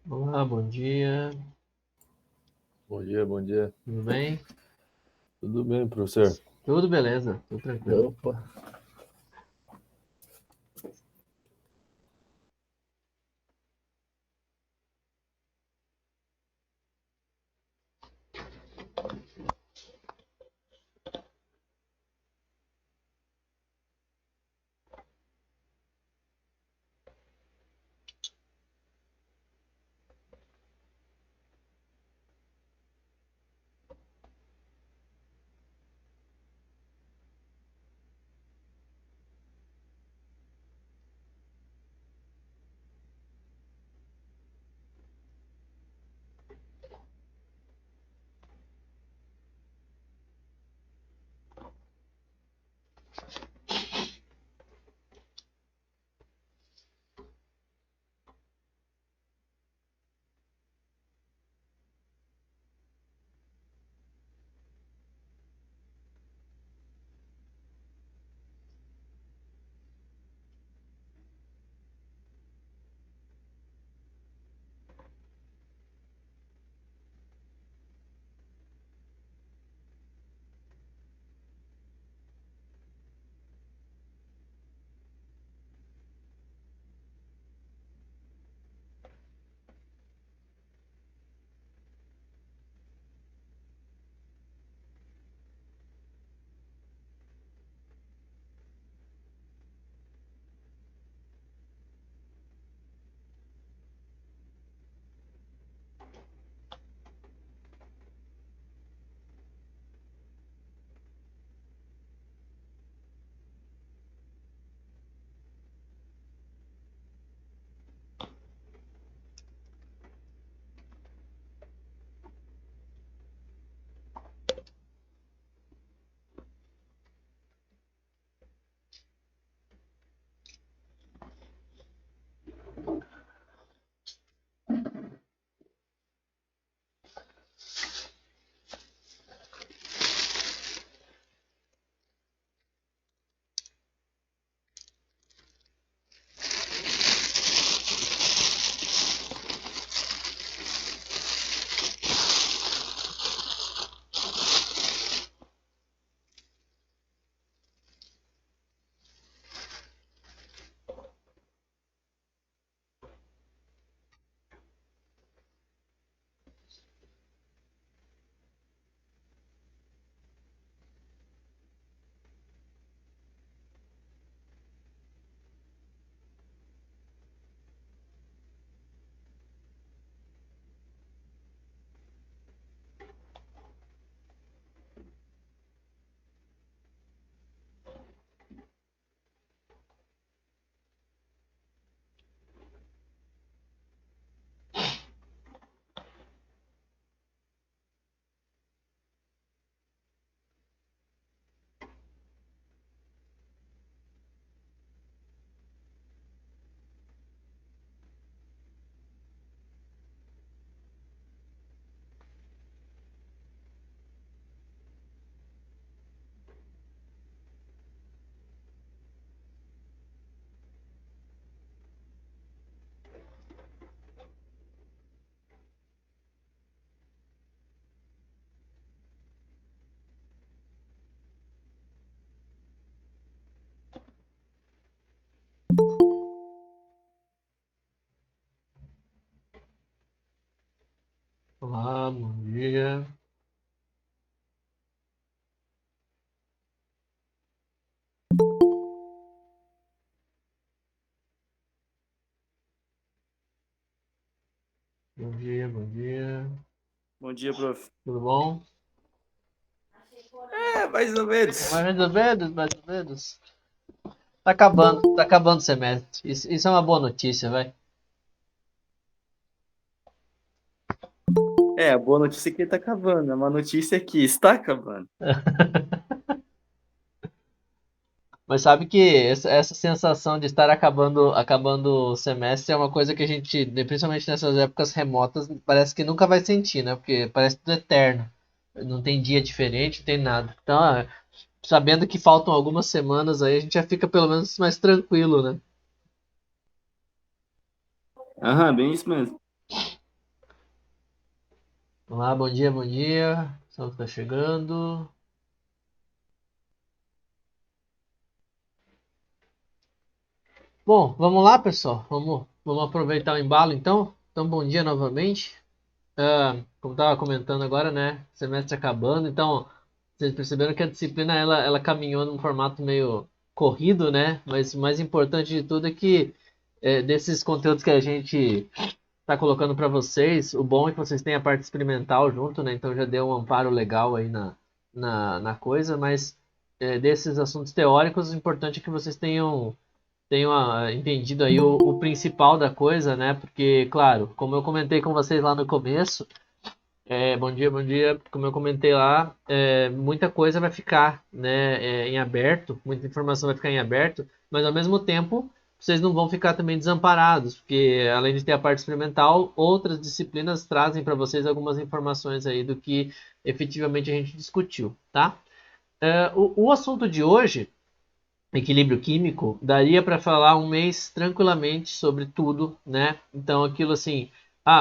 Olá, bom dia. Bom dia, bom dia. Tudo bem? Tudo bem, professor? Tudo beleza, tudo tranquilo. Opa. Olá, bom dia. Bom dia, bom dia. Bom dia, prof. Tudo bom? Mais ou menos. Mais ou menos, mais ou menos. Tá acabando o semestre. Isso é uma boa notícia, vai. A boa notícia é que ele tá acabando. A má notícia é que está acabando. Mas sabe que essa sensação de estar acabando o semestre é uma coisa que a gente, principalmente nessas épocas remotas, parece que nunca vai sentir, né? Porque parece tudo eterno. Não tem dia diferente, não tem nada. Então, sabendo que faltam algumas semanas aí, a gente já fica pelo menos mais tranquilo, né? Aham, bem isso mesmo. Olá, bom dia, bom dia. O pessoal que tá chegando. Bom, vamos lá, pessoal. Vamos aproveitar o embalo, então. Então, bom dia novamente. Como estava comentando agora, né? Semestre acabando, então vocês perceberam que a disciplina ela caminhou num formato meio corrido, né? Mas o mais importante de tudo é que desses conteúdos que a gente está colocando para vocês, o bom é que vocês têm a parte experimental junto, né? Então já deu um amparo legal aí na coisa, mas desses assuntos teóricos, o importante é que vocês tenham entendido aí o principal da coisa, né? Porque, claro, como eu comentei com vocês lá no começo, bom dia, bom dia. Como eu comentei lá, muita coisa vai ficar, né, em aberto, muita informação vai ficar em aberto, mas ao mesmo tempo vocês não vão ficar também desamparados, porque além de ter a parte experimental, outras disciplinas trazem para vocês algumas informações aí do que efetivamente a gente discutiu, tá? O assunto de hoje, equilíbrio químico, daria para falar um mês tranquilamente sobre tudo, né? Então, aquilo assim,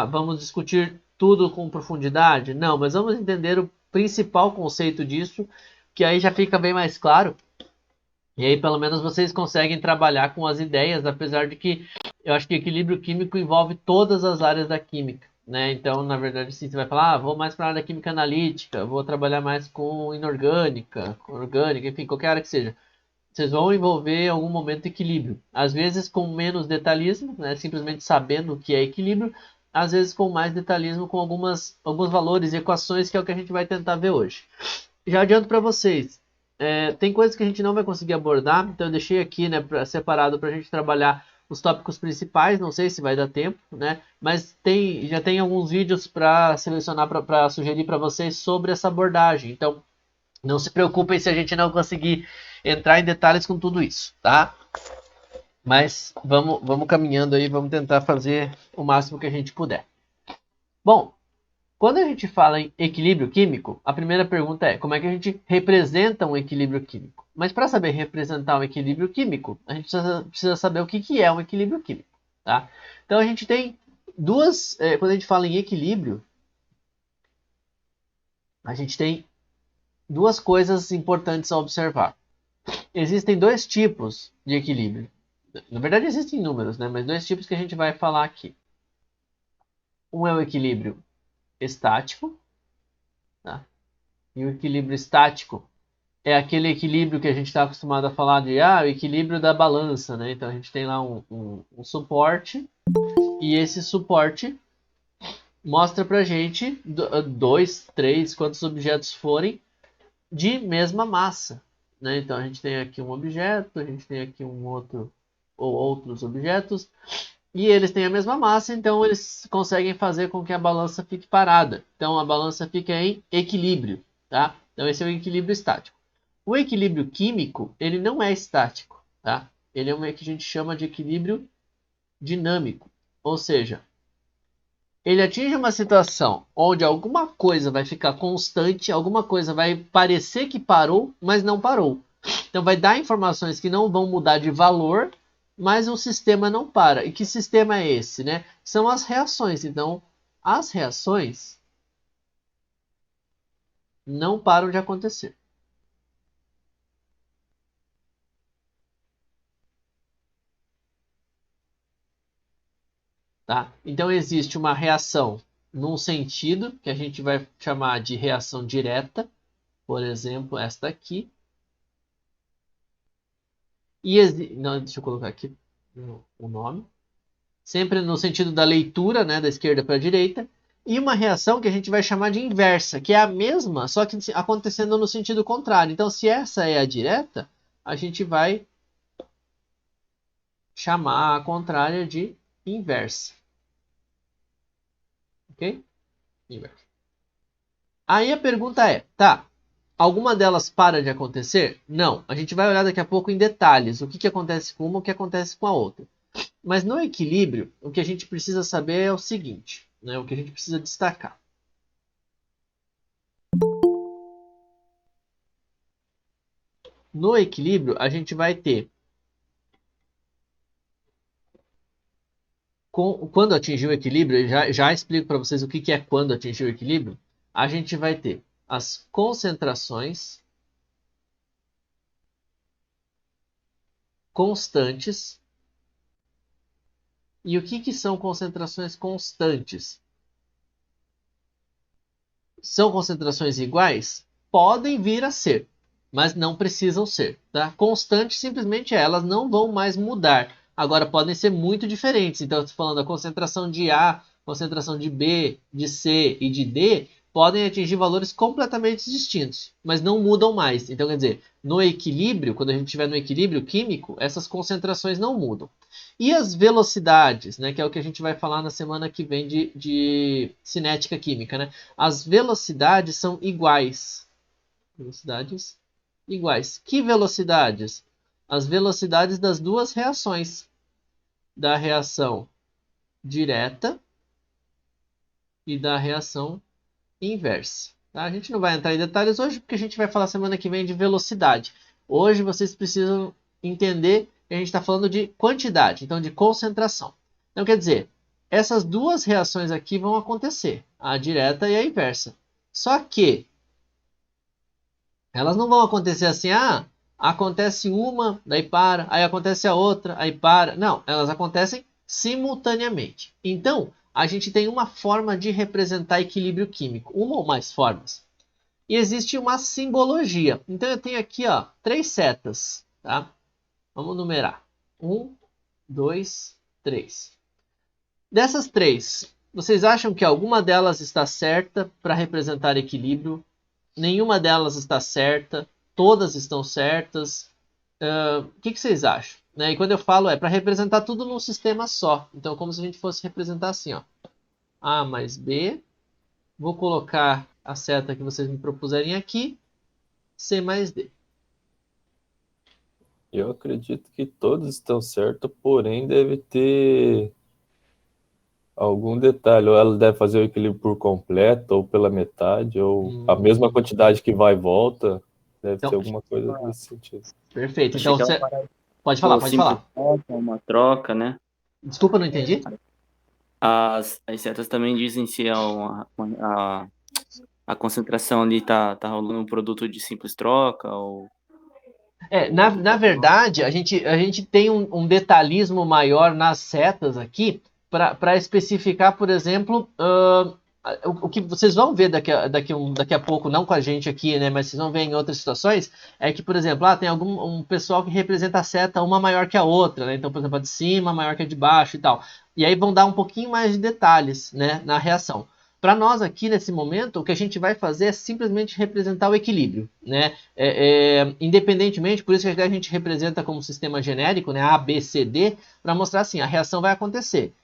vamos discutir tudo com profundidade? Não, mas vamos entender o principal conceito disso, que aí já fica bem mais claro. E aí, pelo menos, vocês conseguem trabalhar com as ideias, apesar de que eu acho que equilíbrio químico envolve todas as áreas da química, né? Então, na verdade, sim, você vai falar, vou mais para a área da química analítica, vou trabalhar mais com inorgânica, com orgânica, enfim, qualquer área que seja, vocês vão envolver em algum momento equilíbrio. Às vezes com menos detalhismo, né, simplesmente sabendo o que é equilíbrio, às vezes com mais detalhismo, com alguns valores e equações, que é o que a gente vai tentar ver hoje. Já adianto para vocês, tem coisas que a gente não vai conseguir abordar, então eu deixei aqui, né, separado para a gente trabalhar os tópicos principais, não sei se vai dar tempo, né? Mas já tem alguns vídeos para selecionar, para sugerir para vocês sobre essa abordagem. Então, não se preocupem se a gente não conseguir entrar em detalhes com tudo isso, tá? Mas vamos caminhando aí, vamos tentar fazer o máximo que a gente puder. Bom, quando a gente fala em equilíbrio químico, a primeira pergunta é como é que a gente representa um equilíbrio químico? Mas para saber representar um equilíbrio químico, a gente precisa saber o que é um equilíbrio químico, tá? Então a gente tem quando a gente fala em equilíbrio, a gente tem duas coisas importantes a observar. Existem dois tipos de equilíbrio. Na verdade, existem números, né? Mas dois tipos que a gente vai falar aqui. Um é o equilíbrio estático, tá? E o equilíbrio estático é aquele equilíbrio que a gente está acostumado a falar de o equilíbrio da balança, né? Então a gente tem lá um suporte, e esse suporte mostra pra gente dois, três, quantos objetos forem de mesma massa, né? Então a gente tem aqui um objeto, a gente tem aqui um outro ou outros objetos, e eles têm a mesma massa, então eles conseguem fazer com que a balança fique parada. Então a balança fica em equilíbrio, tá? Então esse é o equilíbrio estático. O equilíbrio químico, ele não é estático, tá? Ele é o que a gente chama de equilíbrio dinâmico, ou seja, ele atinge uma situação onde alguma coisa vai ficar constante, alguma coisa vai parecer que parou, mas não parou. Então vai dar informações que não vão mudar de valor, mas o sistema não para. E que sistema é esse, né? São as reações. Então, as reações não param de acontecer, tá? Então existe uma reação num sentido que a gente vai chamar de reação direta, por exemplo, esta aqui. Não, deixa eu colocar aqui o nome. Sempre no sentido da leitura, né, da esquerda para a direita, e uma reação que a gente vai chamar de inversa, que é a mesma, só que acontecendo no sentido contrário. Então, se essa é a direta, a gente vai chamar a contrária de inversa. Ok? Inversa. Aí a pergunta é, tá, alguma delas para de acontecer? Não. A gente vai olhar daqui a pouco em detalhes o que acontece com uma e o que acontece com a outra. Mas no equilíbrio, o que a gente precisa saber é o seguinte, né? O que a gente precisa destacar. No equilíbrio, a gente vai ter quando atingir o equilíbrio, eu já explico para vocês o que é quando atingir o equilíbrio. A gente vai ter as concentrações constantes. E o que são concentrações constantes? São concentrações iguais? Podem vir a ser, mas não precisam ser. Tá? Constante simplesmente elas não vão mais mudar. Agora podem ser muito diferentes. Então, eu estou falando a concentração de A, concentração de B, de C e de D podem atingir valores completamente distintos, mas não mudam mais. Então, quer dizer, no equilíbrio, quando a gente estiver no equilíbrio químico, essas concentrações não mudam. E as velocidades, né, que é o que a gente vai falar na semana que vem de cinética química, né? As velocidades são iguais. Velocidades iguais. Que velocidades? As velocidades das duas reações. Da reação direta e da reação inversa. Tá? A gente não vai entrar em detalhes hoje, porque a gente vai falar semana que vem de velocidade. Hoje vocês precisam entender que a gente está falando de quantidade, então de concentração. Então quer dizer, essas duas reações aqui vão acontecer, a direta e a inversa. Só que elas não vão acontecer assim, acontece uma, daí para, aí acontece a outra, aí para. Não, elas acontecem simultaneamente. Então, a gente tem uma forma de representar equilíbrio químico, uma ou mais formas. E existe uma simbologia. Então, eu tenho aqui 3 setas. Tá? Vamos numerar. 1, 2, 3. Dessas 3, vocês acham que alguma delas está certa para representar equilíbrio? Nenhuma delas está certa, todas estão certas. O que vocês acham? Né? E quando eu falo para representar tudo num sistema só. Então, como se a gente fosse representar assim, A mais B. Vou colocar a seta que vocês me propuserem aqui, C mais D. Eu acredito que todos estão certos, porém deve ter algum detalhe. Ou ela deve fazer o equilíbrio por completo, ou pela metade, ou a mesma quantidade que vai e volta. Deve Então, ser alguma coisa nesse sentido. perfeito. Achei Então, que ela você... parava pode falar, pode simples falar. troca, uma troca, né? Desculpa, não entendi. As setas também dizem se a concentração ali tá rolando um produto de simples troca ou Na verdade, a gente tem um detalhismo maior nas setas aqui para especificar, por exemplo, o que vocês vão ver daqui a pouco, não com a gente aqui, né, mas vocês vão ver em outras situações, é que, por exemplo, tem um pessoal que representa a seta uma maior que a outra, né? Então, por exemplo, a de cima maior que a de baixo e tal. E aí vão dar um pouquinho mais de detalhes, né, na reação. Para nós aqui nesse momento, o que a gente vai fazer é simplesmente representar o equilíbrio, né? Independentemente, por isso que a gente representa como sistema genérico, né, A, B, C, D, para mostrar assim, a reação vai acontecer.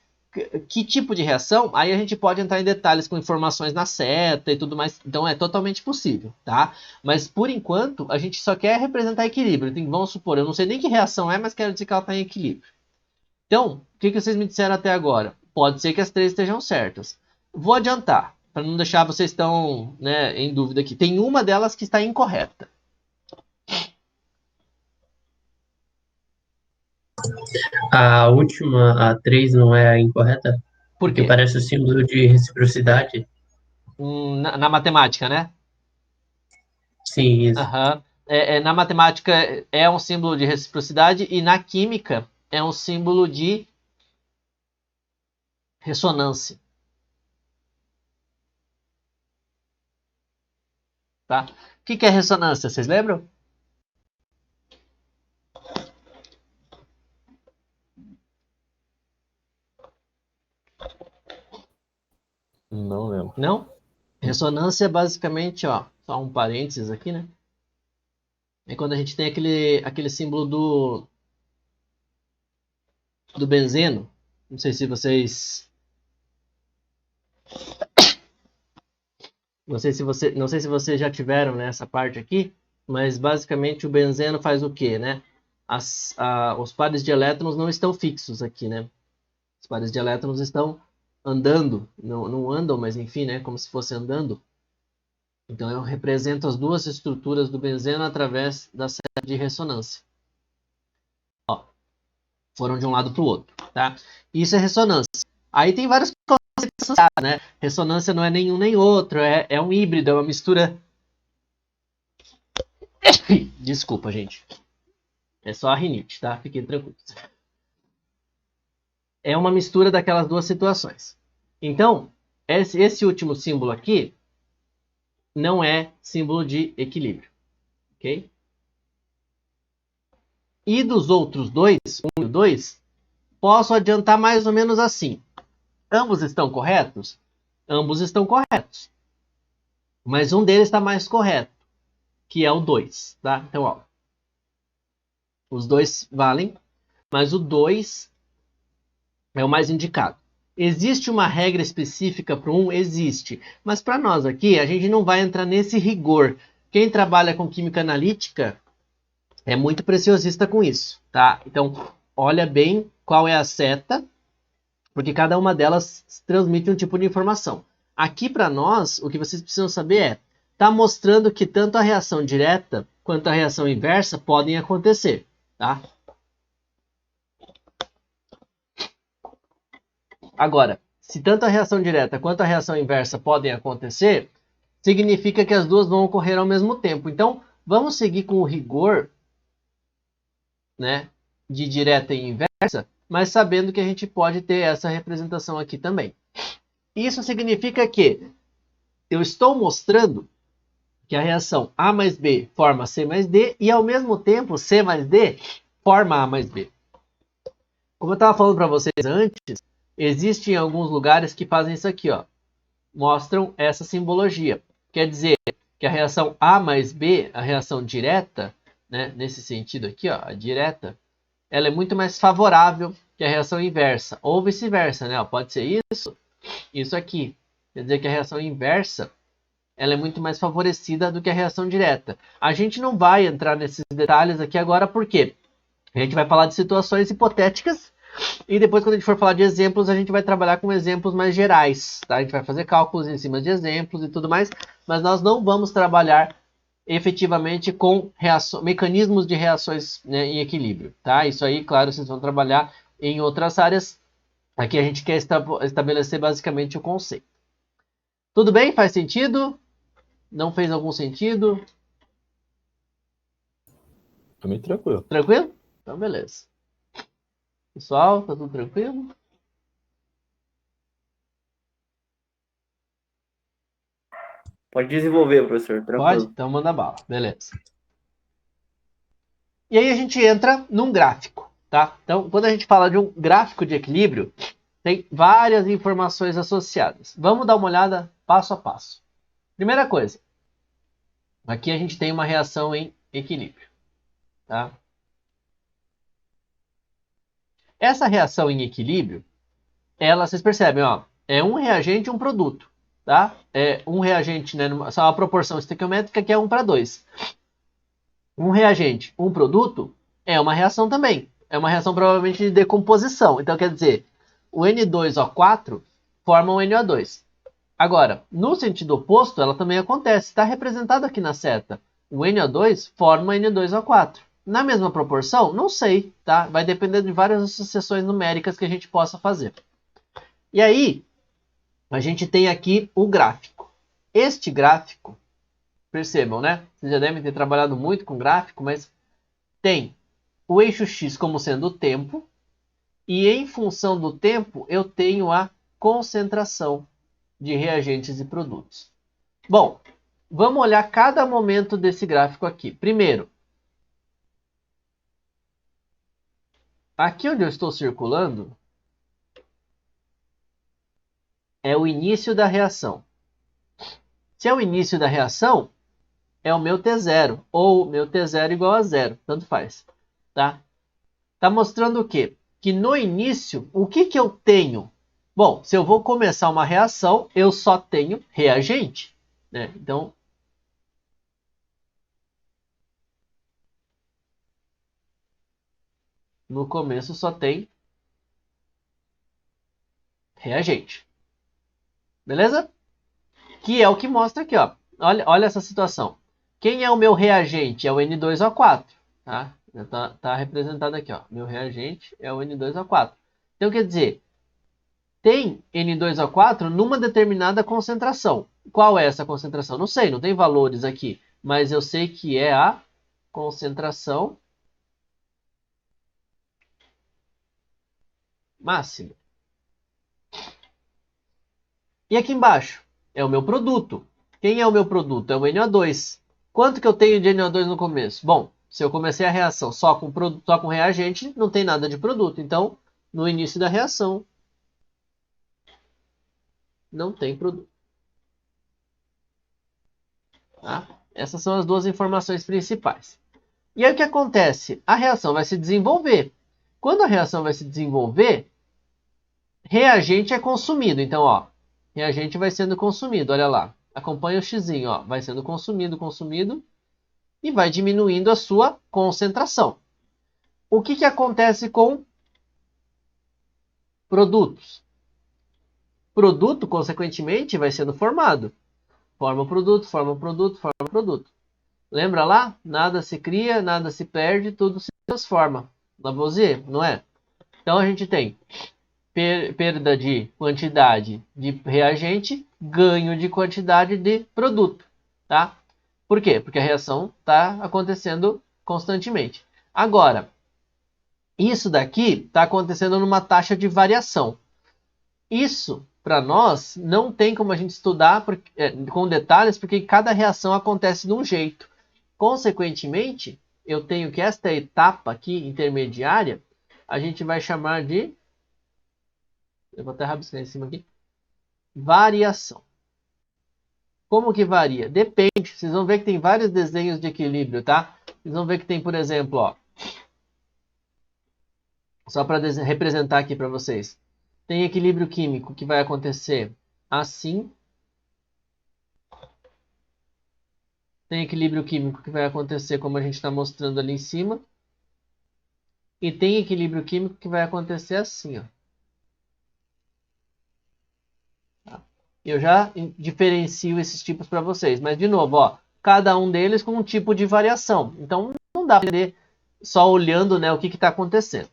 Que tipo de reação? Aí a gente pode entrar em detalhes com informações na seta e tudo mais, então é totalmente possível, tá? Mas por enquanto, a gente só quer representar equilíbrio. Então, vamos supor, eu não sei nem que reação é, mas quero dizer que ela está em equilíbrio. Então, o que vocês me disseram até agora? Pode ser que as 3 estejam certas. Vou adiantar, para não deixar vocês tão, né, em dúvida aqui. Tem uma delas que está incorreta. A última, a 3, não é a incorreta? Por Porque quê? parece o símbolo de reciprocidade. Na matemática, né? Sim, isso. Aham. Na matemática é um símbolo de reciprocidade e na química é um símbolo de ressonância. Tá? O que é ressonância? Vocês lembram? Não lembro. Não? Ressonância é basicamente, só um parênteses aqui, né? É quando a gente tem aquele símbolo do benzeno. Não sei se vocês. Não sei se vocês já tiveram nessa parte aqui, mas basicamente o benzeno faz o quê, né? Os pares de elétrons não estão fixos aqui, né? Os pares de elétrons estão andando, não andam, mas enfim, né? Como se fosse andando. Então eu represento as duas estruturas do benzeno através da seta de ressonância. Foram de um lado para o outro. Tá? Isso é ressonância. Aí tem vários conceitos, né? Ressonância não é nenhum nem outro, é um híbrido, é uma mistura. Desculpa, gente. É só a rinite, tá? Fiquem tranquilos. É uma mistura daquelas duas situações. Então, esse último símbolo aqui não é símbolo de equilíbrio, ok? E dos outros dois, 1 e 2, posso adiantar mais ou menos assim. Ambos estão corretos? Ambos estão corretos. Mas um deles está mais correto, que é o 2, tá? Então, ó, os dois valem, mas o 2 é o mais indicado. Existe uma regra específica para um? Existe. Mas para nós aqui, a gente não vai entrar nesse rigor. Quem trabalha com química analítica é muito preciosista com isso, tá? Então, olha bem qual é a seta, porque cada uma delas transmite um tipo de informação. Aqui para nós, o que vocês precisam saber é, tá mostrando que tanto a reação direta quanto a reação inversa podem acontecer, tá? Agora, se tanto a reação direta quanto a reação inversa podem acontecer, significa que as duas vão ocorrer ao mesmo tempo. Então, vamos seguir com o rigor, né, de direta e inversa, mas sabendo que a gente pode ter essa representação aqui também. Isso significa que eu estou mostrando que a reação A mais B forma C mais D e, ao mesmo tempo, C mais D forma A mais B. Como eu estava falando para vocês antes, existem alguns lugares que fazem isso aqui, ó, mostram essa simbologia. Quer dizer que a reação A mais B, a reação direta, né, nesse sentido aqui, ó, a direta, ela é muito mais favorável que a reação inversa, ou vice-versa, né? Pode ser isso aqui. Quer dizer que a reação inversa ela é muito mais favorecida do que a reação direta. A gente não vai entrar nesses detalhes aqui agora, porque a gente vai falar de situações hipotéticas e depois, quando a gente for falar de exemplos, a gente vai trabalhar com exemplos mais gerais. Tá? A gente vai fazer cálculos em cima de exemplos e tudo mais, mas nós não vamos trabalhar efetivamente com mecanismos de reações, né, em equilíbrio. Tá? Isso aí, claro, vocês vão trabalhar em outras áreas. Aqui a gente quer estabelecer basicamente o conceito. Tudo bem? Faz sentido? Não fez algum sentido? Tá bem tranquilo. Tranquilo? Então, beleza. Pessoal, tá tudo tranquilo? Pode desenvolver, professor. Pode? Tranquilo. Então manda bala. Beleza. E aí a gente entra num gráfico, tá? Então, quando a gente fala de um gráfico de equilíbrio, tem várias informações associadas. Vamos dar uma olhada passo a passo. Primeira coisa, aqui a gente tem uma reação em equilíbrio, tá? Essa reação em equilíbrio, vocês percebem, ó, é um reagente e um produto, tá? É um reagente, né, só uma proporção estequiométrica que é 1 para 2. Um reagente, um produto, é uma reação também. É uma reação provavelmente de decomposição. Então, quer dizer, o N2O4 forma um NO2. Agora, no sentido oposto, ela também acontece. Está representado aqui na seta. O NO2 forma N2O4. Na mesma proporção? Não sei, tá? Vai depender de várias associações numéricas que a gente possa fazer. E aí, a gente tem aqui o gráfico. Este gráfico, percebam, né? Vocês já devem ter trabalhado muito com gráfico, mas tem o eixo X como sendo o tempo, e em função do tempo eu tenho a concentração de reagentes e produtos. Bom, vamos olhar cada momento desse gráfico aqui. Primeiro, aqui onde eu estou circulando é o início da reação. Se é o início da reação, é o meu T0, ou meu T0 igual a 0, tanto faz. Tá? Tá mostrando o quê? Que no início, o que eu tenho? Bom, se eu vou começar uma reação, eu só tenho reagente, né? Então, no começo só tem reagente. Beleza? Que é o que mostra aqui, ó. Olha essa situação. Quem é o meu reagente? É o N2O4, tá? Tá representado aqui, ó. Meu reagente é o N2O4. Então, quer dizer, tem N2O4 numa determinada concentração. Qual é essa concentração? Não sei, não tem valores aqui. Mas eu sei que é a concentração máxima. E aqui embaixo é o meu produto. Quem é o meu produto? É o NO2. Quanto que eu tenho de NO2 no começo? Bom, se eu comecei a reação só com reagente, não tem nada de produto. Então, no início da reação, não tem produto. Tá? Essas são as duas informações principais. E aí o que acontece? A reação vai se desenvolver. Quando a reação vai se desenvolver, reagente é consumido. Então, ó, reagente vai sendo consumido. Olha lá. Acompanha o xizinho, ó. Vai sendo consumido e vai diminuindo a sua concentração. O que acontece com produtos? Produto, consequentemente, vai sendo formado. Forma o produto, forma o produto, forma o produto. Lembra lá? Nada se cria, nada se perde, tudo se transforma. Lavoisier, não é? Então a gente tem perda de quantidade de reagente, ganho de quantidade de produto. Tá? Por quê? Porque a reação está acontecendo constantemente. Agora, isso daqui está acontecendo numa taxa de variação. Isso, para nós, não tem como a gente estudar com detalhes, porque cada reação acontece de um jeito. Consequentemente, eu tenho que esta etapa aqui, intermediária, a gente vai chamar de... Eu vou até rabiscar em cima aqui. Variação. Como que varia? Depende. Vocês vão ver que tem vários desenhos de equilíbrio, tá? Vocês vão ver que tem, por exemplo, ó, só para representar aqui para vocês. Tem equilíbrio químico que vai acontecer assim. Tem equilíbrio químico que vai acontecer como a gente está mostrando ali em cima. E tem equilíbrio químico que vai acontecer assim, ó. Tá? Eu já diferencio esses tipos para vocês. Mas, de novo, ó, cada um deles com um tipo de variação. Então, não dá para entender só olhando, né, o que está acontecendo.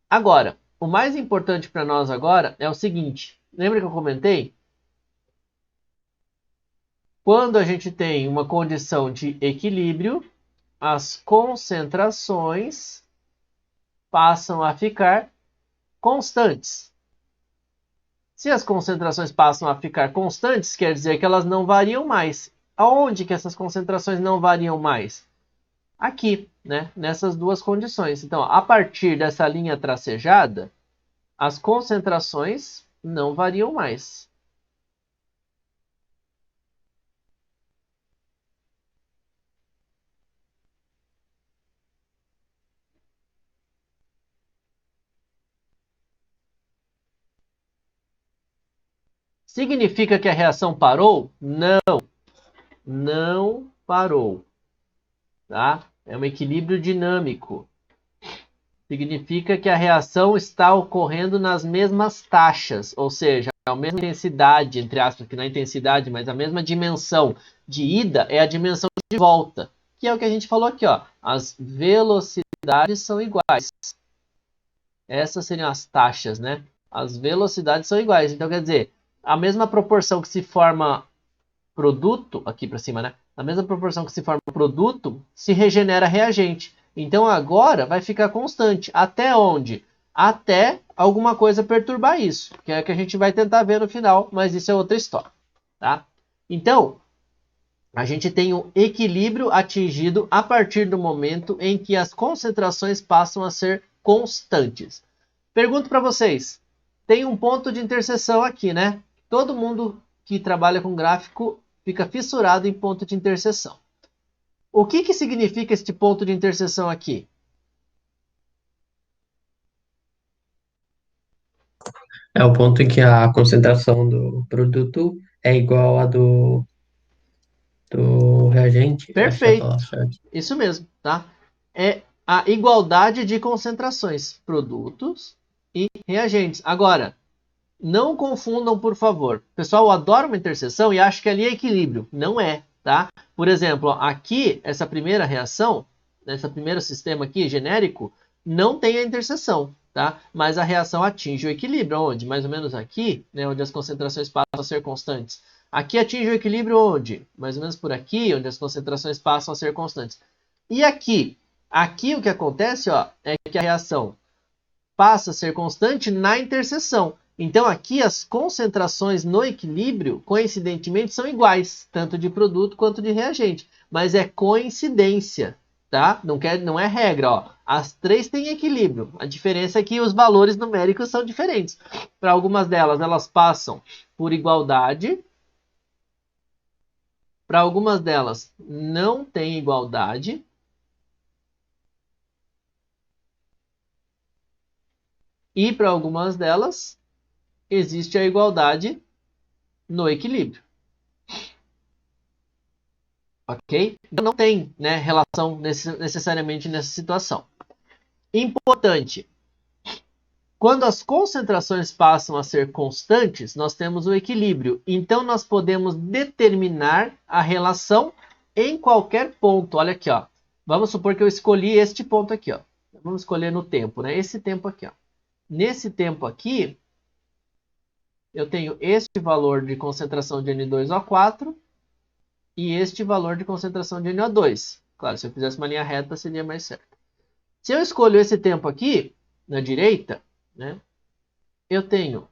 Agora, o mais importante para nós agora é o seguinte. Lembra que eu comentei? Quando a gente tem uma condição de equilíbrio, as concentrações passam a ficar constantes. Se as concentrações passam a ficar constantes, quer dizer que elas não variam mais. Aonde que essas concentrações não variam mais? Aqui, né? Nessas duas condições. Então, a partir dessa linha tracejada, as concentrações não variam mais. Significa que a reação parou? Não, não parou. Tá? É um equilíbrio dinâmico. Significa que a reação está ocorrendo nas mesmas taxas, ou seja, a mesma intensidade, entre aspas, que não é intensidade, mas a mesma dimensão de ida é a dimensão de volta, que é o que a gente falou aqui, ó. As velocidades são iguais. Essas seriam as taxas, né? As velocidades são iguais. Então, quer dizer, a mesma proporção que se forma produto, aqui para cima, né? Na mesma proporção que se forma produto, se regenera reagente. Então agora vai ficar constante. Até onde? Até alguma coisa perturbar isso, que é o que a gente vai tentar ver no final, mas isso é outra história, tá? Então, a gente tem um equilíbrio atingido a partir do momento em que as concentrações passam a ser constantes. Pergunto para vocês, tem um ponto de interseção aqui, né? Todo mundo que trabalha com gráfico fica fissurado em ponto de interseção. O que significa este ponto de interseção aqui? É o ponto em que a concentração do produto é igual à do reagente. Acho que é a Perfeito. palavra certa. Isso mesmo, tá? É a igualdade de concentrações, produtos e reagentes. Agora, não confundam, por favor. O pessoal adora uma interseção e acha que ali é equilíbrio. Não é, tá? Por exemplo, aqui, essa primeira reação, esse primeiro sistema aqui, genérico, não tem a interseção. tá? Mas a reação atinge o equilíbrio, onde? Mais ou menos aqui, né, onde as concentrações passam a ser constantes. Aqui atinge o equilíbrio onde? Mais ou menos por aqui, onde as concentrações passam a ser constantes. E aqui? Aqui o que acontece, ó, é que a reação passa a ser constante na interseção. Então aqui as concentrações no equilíbrio, coincidentemente, são iguais, tanto de produto quanto de reagente. Mas é coincidência, tá? Não é regra, ó. As três têm equilíbrio. A diferença é que os valores numéricos são diferentes. Para algumas delas, elas passam por igualdade. Para algumas delas, não tem igualdade. E para algumas delas, existe a igualdade no equilíbrio. Ok? Então não tem, né, relação necessariamente nessa situação. Importante. Quando as concentrações passam a ser constantes, nós temos o equilíbrio. Então nós podemos determinar a relação em qualquer ponto. Olha aqui, ó. Vamos supor que eu escolhi este ponto aqui, ó. Vamos escolher no tempo, né? Esse tempo aqui, ó. Nesse tempo aqui, eu tenho este valor de concentração de N2O4 e este valor de concentração de NO2. Claro, se eu fizesse uma linha reta, seria mais certo. Se eu escolho esse tempo aqui, na direita, né, eu tenho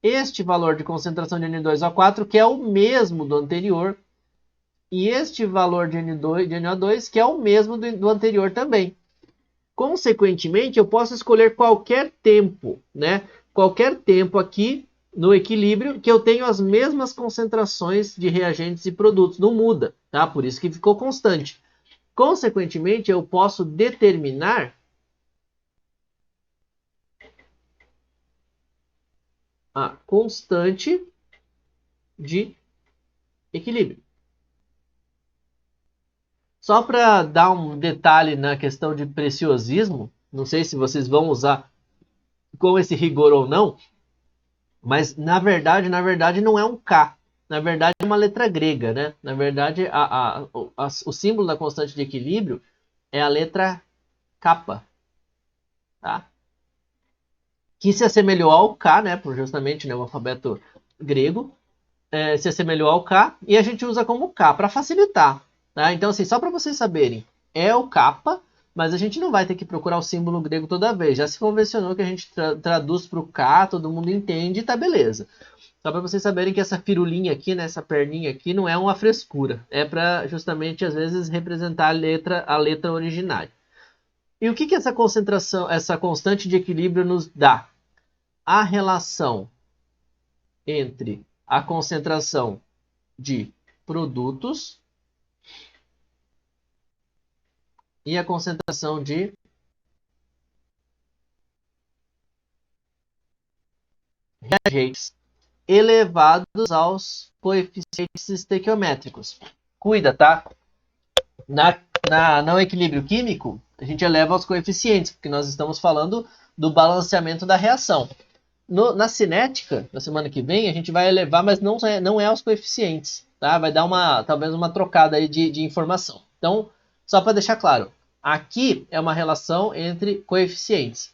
este valor de concentração de N2O4, que é o mesmo do anterior, e este valor de NO2, que é o mesmo do anterior também. Consequentemente, eu posso escolher qualquer tempo, né? Qualquer tempo aqui no equilíbrio que eu tenho as mesmas concentrações de reagentes e produtos. Não muda, tá? Por isso que ficou constante. Consequentemente, eu posso determinar a constante de equilíbrio. Só para dar um detalhe na questão de preciosismo, não sei se vocês vão usar com esse rigor ou não, mas na verdade não é um K. Na verdade é uma letra grega, né? Na verdade o símbolo da constante de equilíbrio é a letra kappa, tá? Que se assemelhou ao K, né? Por justamente, né, o alfabeto grego, se assemelhou ao K e a gente usa como K para facilitar, tá? Então assim, só para vocês saberem, é o kappa, mas a gente não vai ter que procurar o símbolo grego toda vez. Já se convencionou que a gente traduz para o K, todo mundo entende e tá beleza. Só para vocês saberem que essa firulinha aqui, né, essa perninha aqui, não é uma frescura. É para justamente, às vezes, representar a letra originária. E o que essa concentração, essa constante de equilíbrio nos dá? A relação entre a concentração de produtos e a concentração de reagentes elevados aos coeficientes estequiométricos. Cuida, tá? No equilíbrio químico, a gente eleva os coeficientes, porque nós estamos falando do balanceamento da reação. Na cinética, na semana que vem, a gente vai elevar, mas não é os coeficientes, tá? Vai dar talvez uma trocada aí de informação. Então, só para deixar claro, aqui é uma relação entre coeficientes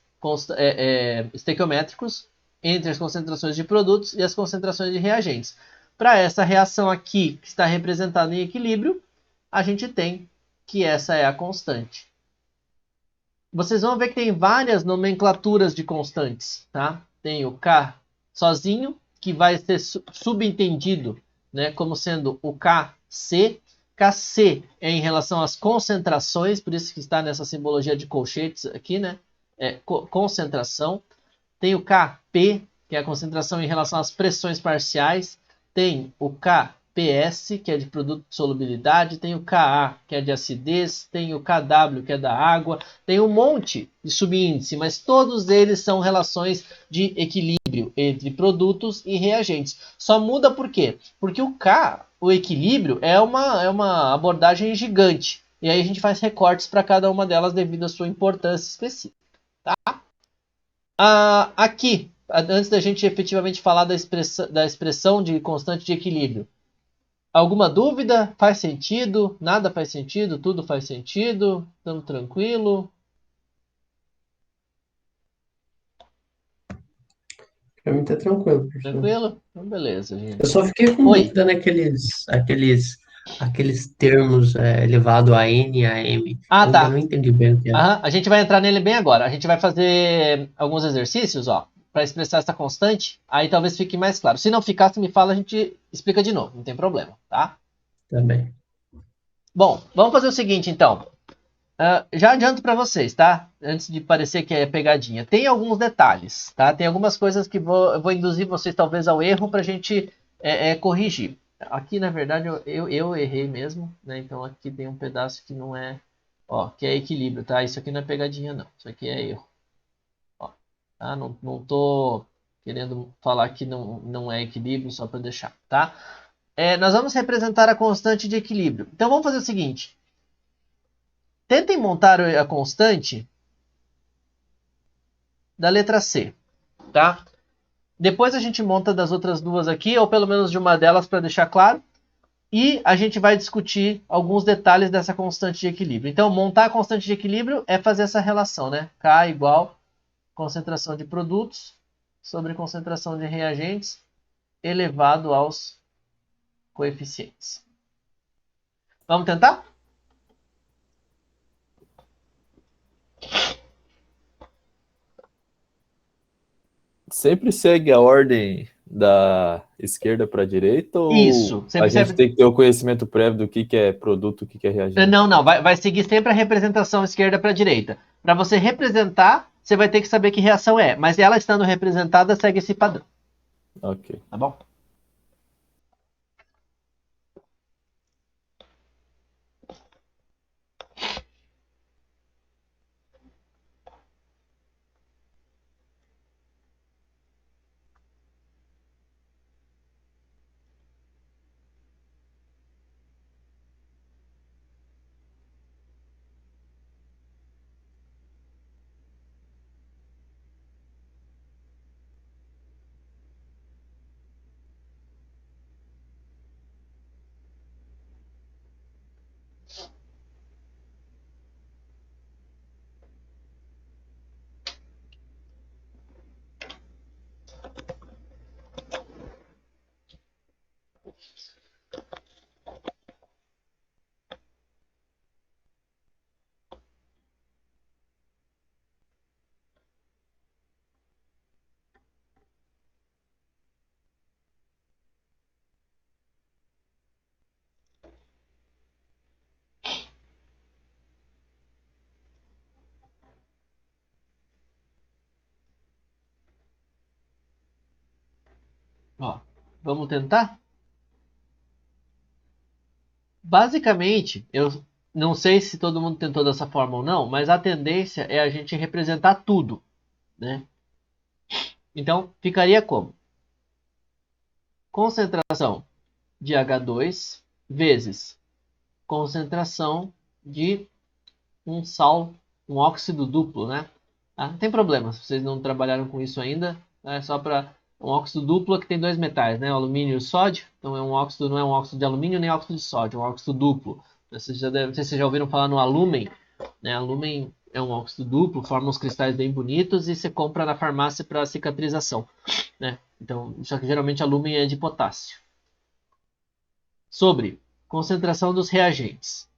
estequiométricos entre as concentrações de produtos e as concentrações de reagentes. Para essa reação aqui, que está representada em equilíbrio, a gente tem que essa é a constante. Vocês vão ver que tem várias nomenclaturas de constantes, tá? Tem o K sozinho, que vai ser subentendido, né, como sendo o KC. KC é em relação às concentrações, por isso que está nessa simbologia de colchetes aqui, né? Concentração. Tem o Kp, que é a concentração em relação às pressões parciais. Tem o KPS, que é de produto de solubilidade. Tem o Ka, que é de acidez. Tem o Kw, que é da água. Tem um monte de subíndice, mas todos eles são relações de equilíbrio entre produtos e reagentes. Só muda por quê? Porque o K, o equilíbrio, é uma abordagem gigante. E aí a gente faz recortes para cada uma delas devido à sua importância específica. Tá? Aqui, antes da gente efetivamente falar da expressão de constante de equilíbrio, alguma dúvida? Faz sentido? Nada faz sentido? Tudo faz sentido? Estamos tranquilo? Pra mim tá tranquilo, professor. Tranquilo? Então, beleza, Eu gente. só fiquei com Oi. dúvida aqueles termos elevado a N e a M. Ah, Eu ainda não tá. entendi bem o que é. Aham, a gente vai entrar nele bem agora. A gente vai fazer alguns exercícios, ó, para expressar essa constante. Aí talvez fique mais claro. Se não ficar, você me fala, a gente explica de novo. Não tem problema, tá? Também. Bom, vamos fazer o seguinte, então. Já adianto para vocês, tá? Antes de parecer que é pegadinha. Tem alguns detalhes, tá? Tem algumas coisas que eu vou induzir vocês talvez ao erro para a gente corrigir. Aqui, na verdade, eu errei mesmo, né? Então aqui tem um pedaço que não é, ó, que é equilíbrio, tá? Isso aqui não é pegadinha, não. Isso aqui é erro, ó, tá? Não tô querendo falar que não é equilíbrio só para deixar, tá? Nós vamos representar a constante de equilíbrio. Então vamos fazer o seguinte. Tentem montar a constante da letra C, tá? Depois a gente monta das outras duas aqui, ou pelo menos de uma delas para deixar claro, e a gente vai discutir alguns detalhes dessa constante de equilíbrio. Então, montar a constante de equilíbrio é fazer essa relação, né? K igual concentração de produtos sobre concentração de reagentes elevado aos coeficientes. Vamos tentar? Sempre segue a ordem da esquerda para a direita ou Isso. a Sempre, gente sempre... tem que ter o conhecimento prévio do que é produto, o que é reagente? Não. Vai seguir sempre a representação esquerda para direita. Para você representar, você vai ter que saber que reação é. Mas ela estando representada, segue esse padrão. Ok. Tá bom? Ó, vamos tentar? Basicamente, eu não sei se todo mundo tentou dessa forma ou não, mas a tendência é a gente representar tudo, né? Então, ficaria como? Concentração de H2 vezes concentração de um sal, um óxido duplo, né? Não tem problema se vocês não trabalharam com isso ainda, é só para um óxido duplo que tem dois metais, né? O alumínio e o sódio. Então é um óxido, não é um óxido de alumínio nem óxido de sódio, é um óxido duplo. Vocês já não sei se vocês já ouviram falar no alúmen, né? Alúmen é um óxido duplo, forma uns cristais bem bonitos e você compra na farmácia para cicatrização, né? Então, só que geralmente alúmen é de potássio. Sobre concentração dos reagentes.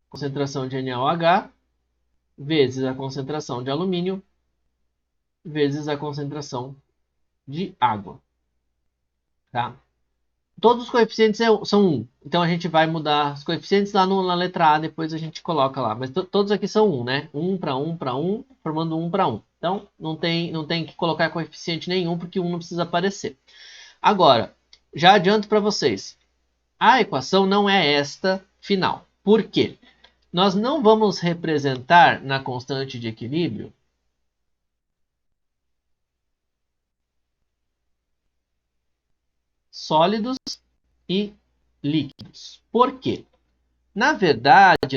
Concentração de NaOH vezes a concentração de alumínio vezes a concentração de água, tá? Todos os coeficientes são 1. Então a gente vai mudar os coeficientes lá na letra A, depois a gente coloca lá. Mas todos aqui são 1, né? 1 para 1 para 1, formando 1 para 1. Então não tem que colocar coeficiente nenhum, porque 1 não precisa aparecer. Agora, já adianto para vocês. A equação não é esta final. Por quê? Nós não vamos representar na constante de equilíbrio sólidos e líquidos. Por quê? Na verdade,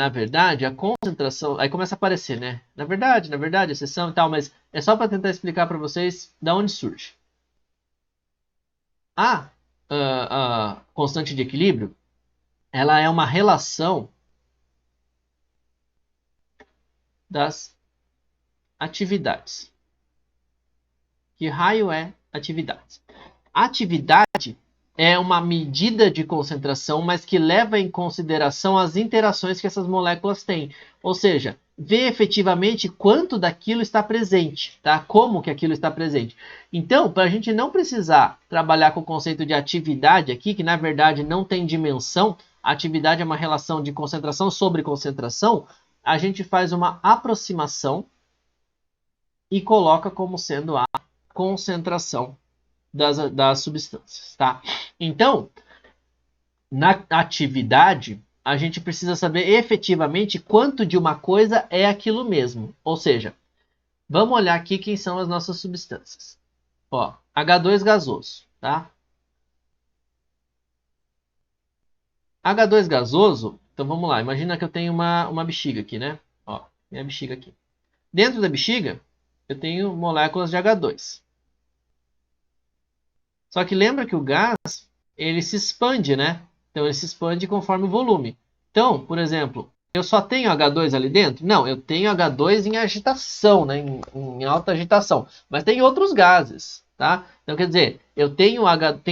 a concentração. Aí começa a aparecer, né? Na verdade, exceção e tal, mas é só para tentar explicar para vocês da onde surge. A constante de equilíbrio, ela é uma relação das atividades Que raio é atividade? Atividade é uma medida de concentração, mas que leva em consideração as interações que essas moléculas têm. Ou seja, vê efetivamente quanto daquilo está presente, tá? Como que aquilo está presente. Então, para a gente não precisar trabalhar com o conceito de atividade aqui, que na verdade não tem dimensão, a atividade é uma relação de concentração sobre concentração, a gente faz uma aproximação e coloca como sendo a concentração das substâncias, tá? Então, na atividade, a gente precisa saber efetivamente quanto de uma coisa é aquilo mesmo. Ou seja, vamos olhar aqui quem são as nossas substâncias. Ó, H2 gasoso, tá? H2 gasoso, então vamos lá, imagina que eu tenho uma bexiga aqui, né? Ó, minha bexiga aqui. Dentro da bexiga, eu tenho moléculas de H2. Só que lembra que o gás, ele se expande, né? Então, ele se expande conforme o volume. Então, por exemplo, eu só tenho H2 ali dentro? Não, eu tenho H2 em agitação, né? Em alta agitação. Mas tem outros gases, tá? Então, quer dizer, eu tenho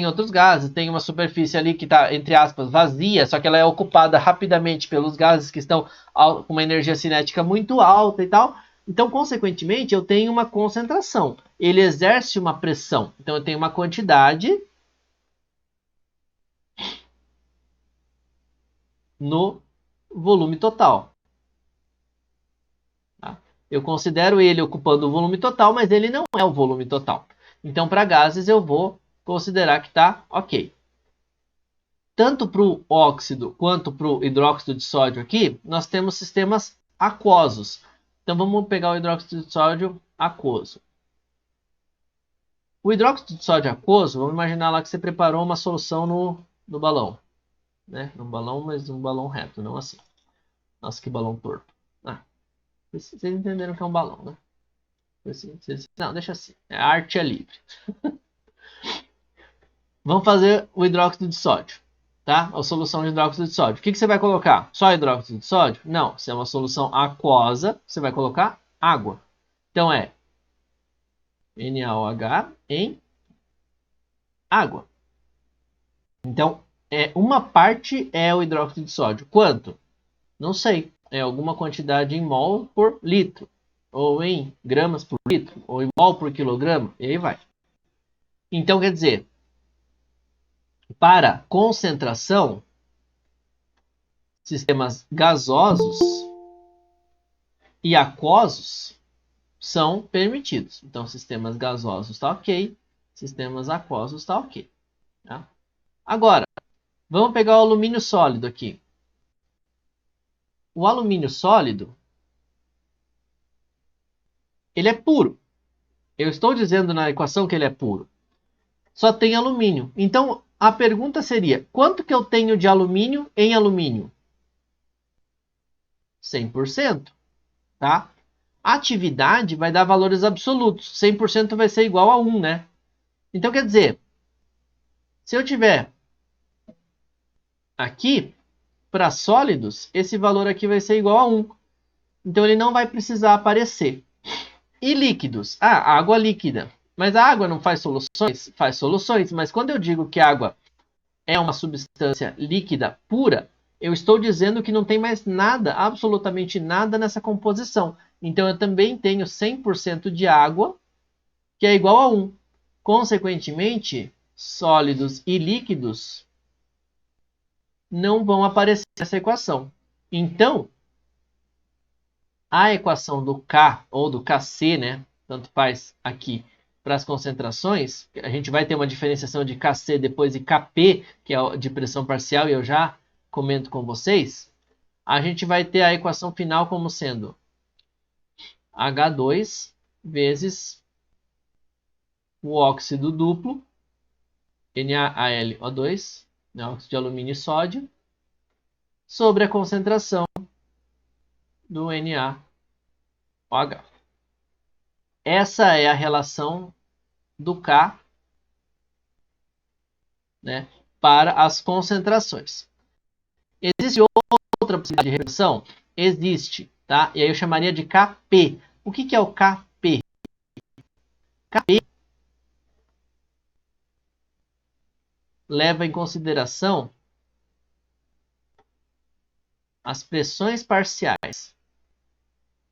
outros gases, tem uma superfície ali que está, entre aspas, vazia, só que ela é ocupada rapidamente pelos gases que estão com uma energia cinética muito alta e tal. Então, consequentemente, eu tenho uma concentração. Ele exerce uma pressão. Então, eu tenho uma quantidade no volume total. Tá? Eu considero ele ocupando o volume total, mas ele não é o volume total. Então, para gases, eu vou considerar que está ok. Tanto para o óxido quanto para o hidróxido de sódio aqui, nós temos sistemas aquosos. Então, vamos pegar o hidróxido de sódio aquoso. O hidróxido de sódio aquoso, vamos imaginar lá que você preparou uma solução no balão. Né? No balão, mas um balão reto, não assim. Nossa, que balão torto. Vocês entenderam que é um balão, né? Não, deixa assim. A arte é livre. Vamos fazer o hidróxido de sódio. Tá? A solução de hidróxido de sódio. O que você vai colocar? Só hidróxido de sódio? Não. Se é uma solução aquosa, você vai colocar água. Então é NaOH em água. Então, uma parte é o hidróxido de sódio. Quanto? Não sei. É alguma quantidade em mol por litro. Ou em gramas por litro. Ou em mol por quilograma. E aí vai. Então, quer dizer, para concentração, sistemas gasosos e aquosos são permitidos. Então, sistemas gasosos está ok. Sistemas aquosos está ok. Tá? Agora, vamos pegar o alumínio sólido aqui. O alumínio sólido, ele é puro. Eu estou dizendo na equação que ele é puro. Só tem alumínio. Então, a pergunta seria, quanto que eu tenho de alumínio em alumínio? 100%. Tá? A atividade vai dar valores absolutos. 100% vai ser igual a 1, né? Então, quer dizer, se eu tiver aqui, para sólidos, esse valor aqui vai ser igual a 1. Então, ele não vai precisar aparecer. E líquidos? Água líquida. Mas a água não faz soluções? Faz soluções. Mas quando eu digo que a água é uma substância líquida pura, eu estou dizendo que não tem mais nada, absolutamente nada nessa composição. Então, eu também tenho 100% de água, que é igual a 1. Consequentemente, sólidos e líquidos não vão aparecer nessa equação. Então, a equação do K ou do Kc, né, tanto faz aqui para as concentrações, a gente vai ter uma diferenciação de Kc depois de Kp, que é de pressão parcial, e eu já comento com vocês. A gente vai ter a equação final como sendo H2 vezes o óxido duplo, NaAlO2, né, óxido de alumínio e sódio, sobre a concentração do NaOH. Essa é a relação do K, né, para as concentrações. Existe outra possibilidade de redução? Existe, tá? E aí eu chamaria de Kp. O que é o Kp? Kp leva em consideração as pressões parciais.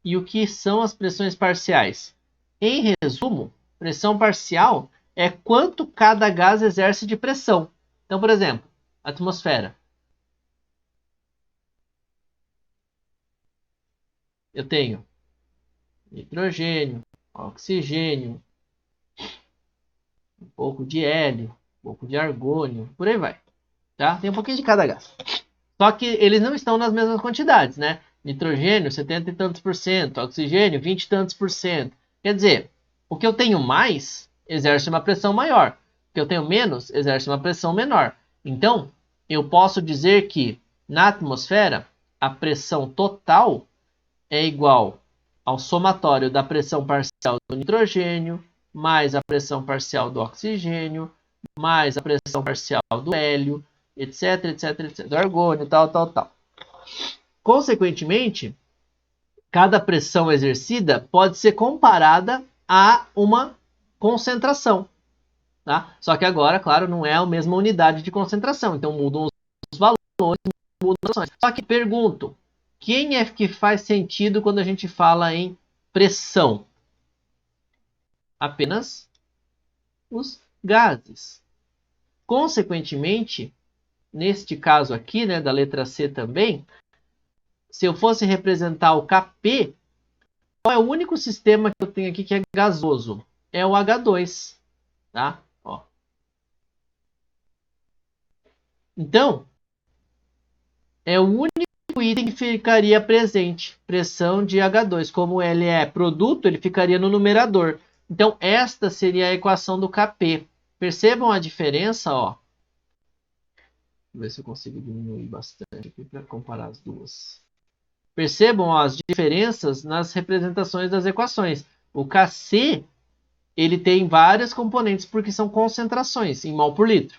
E o que são as pressões parciais? Em resumo, pressão parcial é quanto cada gás exerce de pressão. Então, por exemplo, atmosfera. Eu tenho nitrogênio, oxigênio, um pouco de hélio, um pouco de argônio, por aí vai. Tá? Tem um pouquinho de cada gás. Só que eles não estão nas mesmas quantidades, né? Nitrogênio, 70 e tantos por cento. Oxigênio, 20 e tantos por cento. Quer dizer, o que eu tenho mais exerce uma pressão maior. O que eu tenho menos exerce uma pressão menor. Então, eu posso dizer que na atmosfera, a pressão total é igual ao somatório da pressão parcial do nitrogênio, mais a pressão parcial do oxigênio, mais a pressão parcial do hélio, etc, etc, etc, do argônio, tal. Consequentemente, cada pressão exercida pode ser comparada a uma concentração. Tá? Só que agora, claro, não é a mesma unidade de concentração, então mudam os valores, mudam as ações. Só que pergunto, quem é que faz sentido quando a gente fala em pressão? Apenas os gases. Consequentemente, neste caso aqui, né, da letra C também, se eu fosse representar o Kp, qual é o único sistema que eu tenho aqui que é gasoso? É o H2. Tá? Ó. Então, é o único item que ficaria presente. Pressão de H2. Como ele é produto, ele ficaria no numerador. Então, esta seria a equação do Kp. Percebam a diferença, ó. Vou ver se eu consigo diminuir bastante aqui para comparar as duas. Percebam as diferenças nas representações das equações. O Kc, ele tem várias componentes porque são concentrações em mol por litro.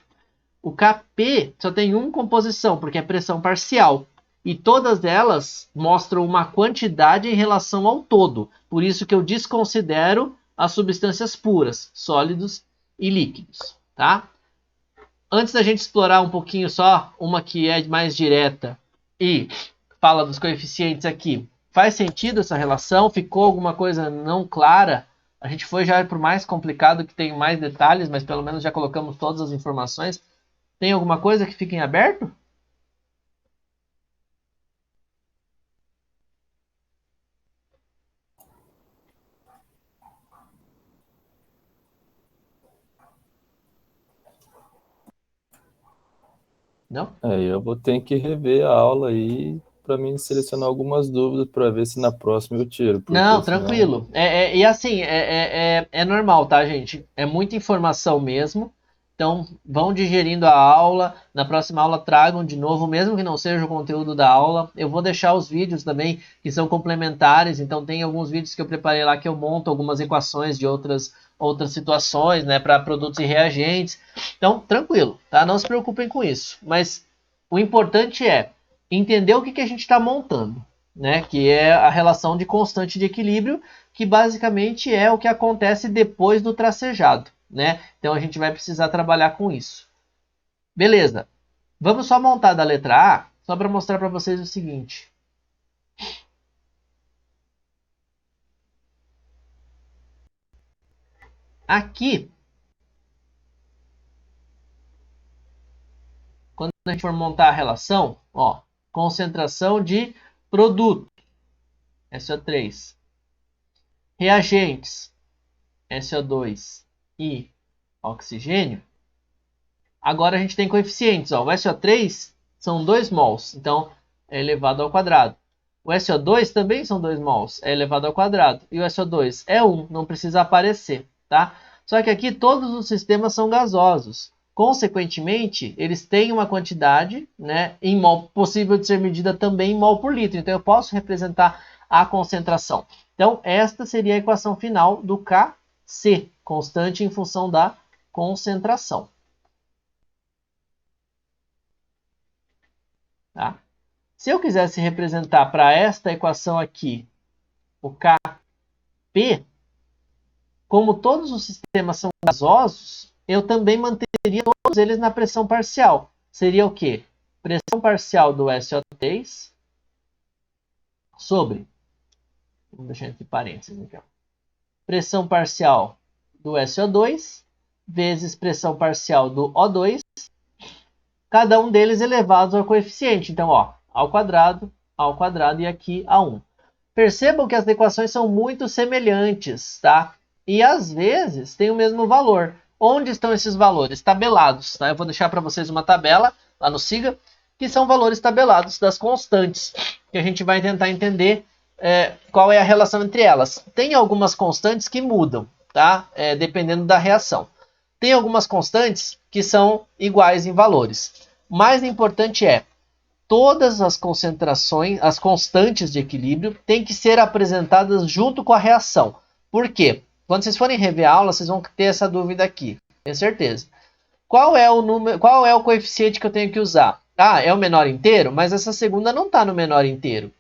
O Kp só tem uma composição, porque é pressão parcial. E todas elas mostram uma quantidade em relação ao todo. Por isso que eu desconsidero as substâncias puras, sólidos e líquidos. Tá? Antes da gente explorar um pouquinho só uma que é mais direta e fala dos coeficientes aqui, faz sentido essa relação? Ficou alguma coisa não clara? A gente foi já por mais complicado, que tem mais detalhes, mas pelo menos já colocamos todas as informações. Tem alguma coisa que fique em aberto? Não? Eu vou ter que rever a aula aí para mim selecionar algumas dúvidas para ver se na próxima eu tiro. Não, Senão... tranquilo. E assim, é normal, tá, gente? É muita informação mesmo. Então, vão digerindo a aula. Na próxima aula, tragam de novo, mesmo que não seja o conteúdo da aula. Eu vou deixar os vídeos também, que são complementares. Então, tem alguns vídeos que eu preparei lá que eu monto algumas equações de outras situações, né, para produtos e reagentes. Então, tranquilo, tá? Não se preocupem com isso. Mas o importante é entender o que a gente está montando, né? Que é a relação de constante de equilíbrio, que basicamente é o que acontece depois do tracejado, né? Então a gente vai precisar trabalhar com isso. Beleza. Vamos só montar da letra A, só para mostrar para vocês o seguinte. Aqui, quando a gente for montar a relação, ó, concentração de produto, SO3. Reagentes, SO2 e oxigênio. Agora a gente tem coeficientes. Ó. O SO3 são 2 mols, então é elevado ao quadrado. O SO2 também são 2 mols, é elevado ao quadrado. E o SO2 é 1, não precisa aparecer. Tá? Só que aqui todos os sistemas são gasosos. Consequentemente, eles têm uma quantidade, né, em mol, possível de ser medida também em mol por litro. Então eu posso representar a concentração. Então esta seria a equação final do Kc, constante em função da concentração. Tá? Se eu quisesse representar para esta equação aqui o Kp, como todos os sistemas são gasosos, eu também manteria seriam todos eles na pressão parcial. Seria o quê? Pressão parcial do SO3 sobre, vamos deixar entre parênteses aqui, ó. Pressão parcial do SO2 vezes pressão parcial do O2, cada um deles elevado ao coeficiente. Então, ó, ao quadrado e aqui a 1. Percebam que as equações são muito semelhantes, tá? E às vezes tem o mesmo valor. Onde estão esses valores? Tabelados, tá? Eu vou deixar para vocês uma tabela lá no SIGA, que são valores tabelados das constantes, que a gente vai tentar entender qual é a relação entre elas. Tem algumas constantes que mudam, tá? Dependendo da reação. Tem algumas constantes que são iguais em valores. Mais importante todas as concentrações, as constantes de equilíbrio, têm que ser apresentadas junto com a reação. Por quê? Quando vocês forem rever a aula, vocês vão ter essa dúvida aqui, tenho certeza. Qual é o coeficiente que eu tenho que usar? Ah, é o menor inteiro, mas essa segunda não está no menor inteiro.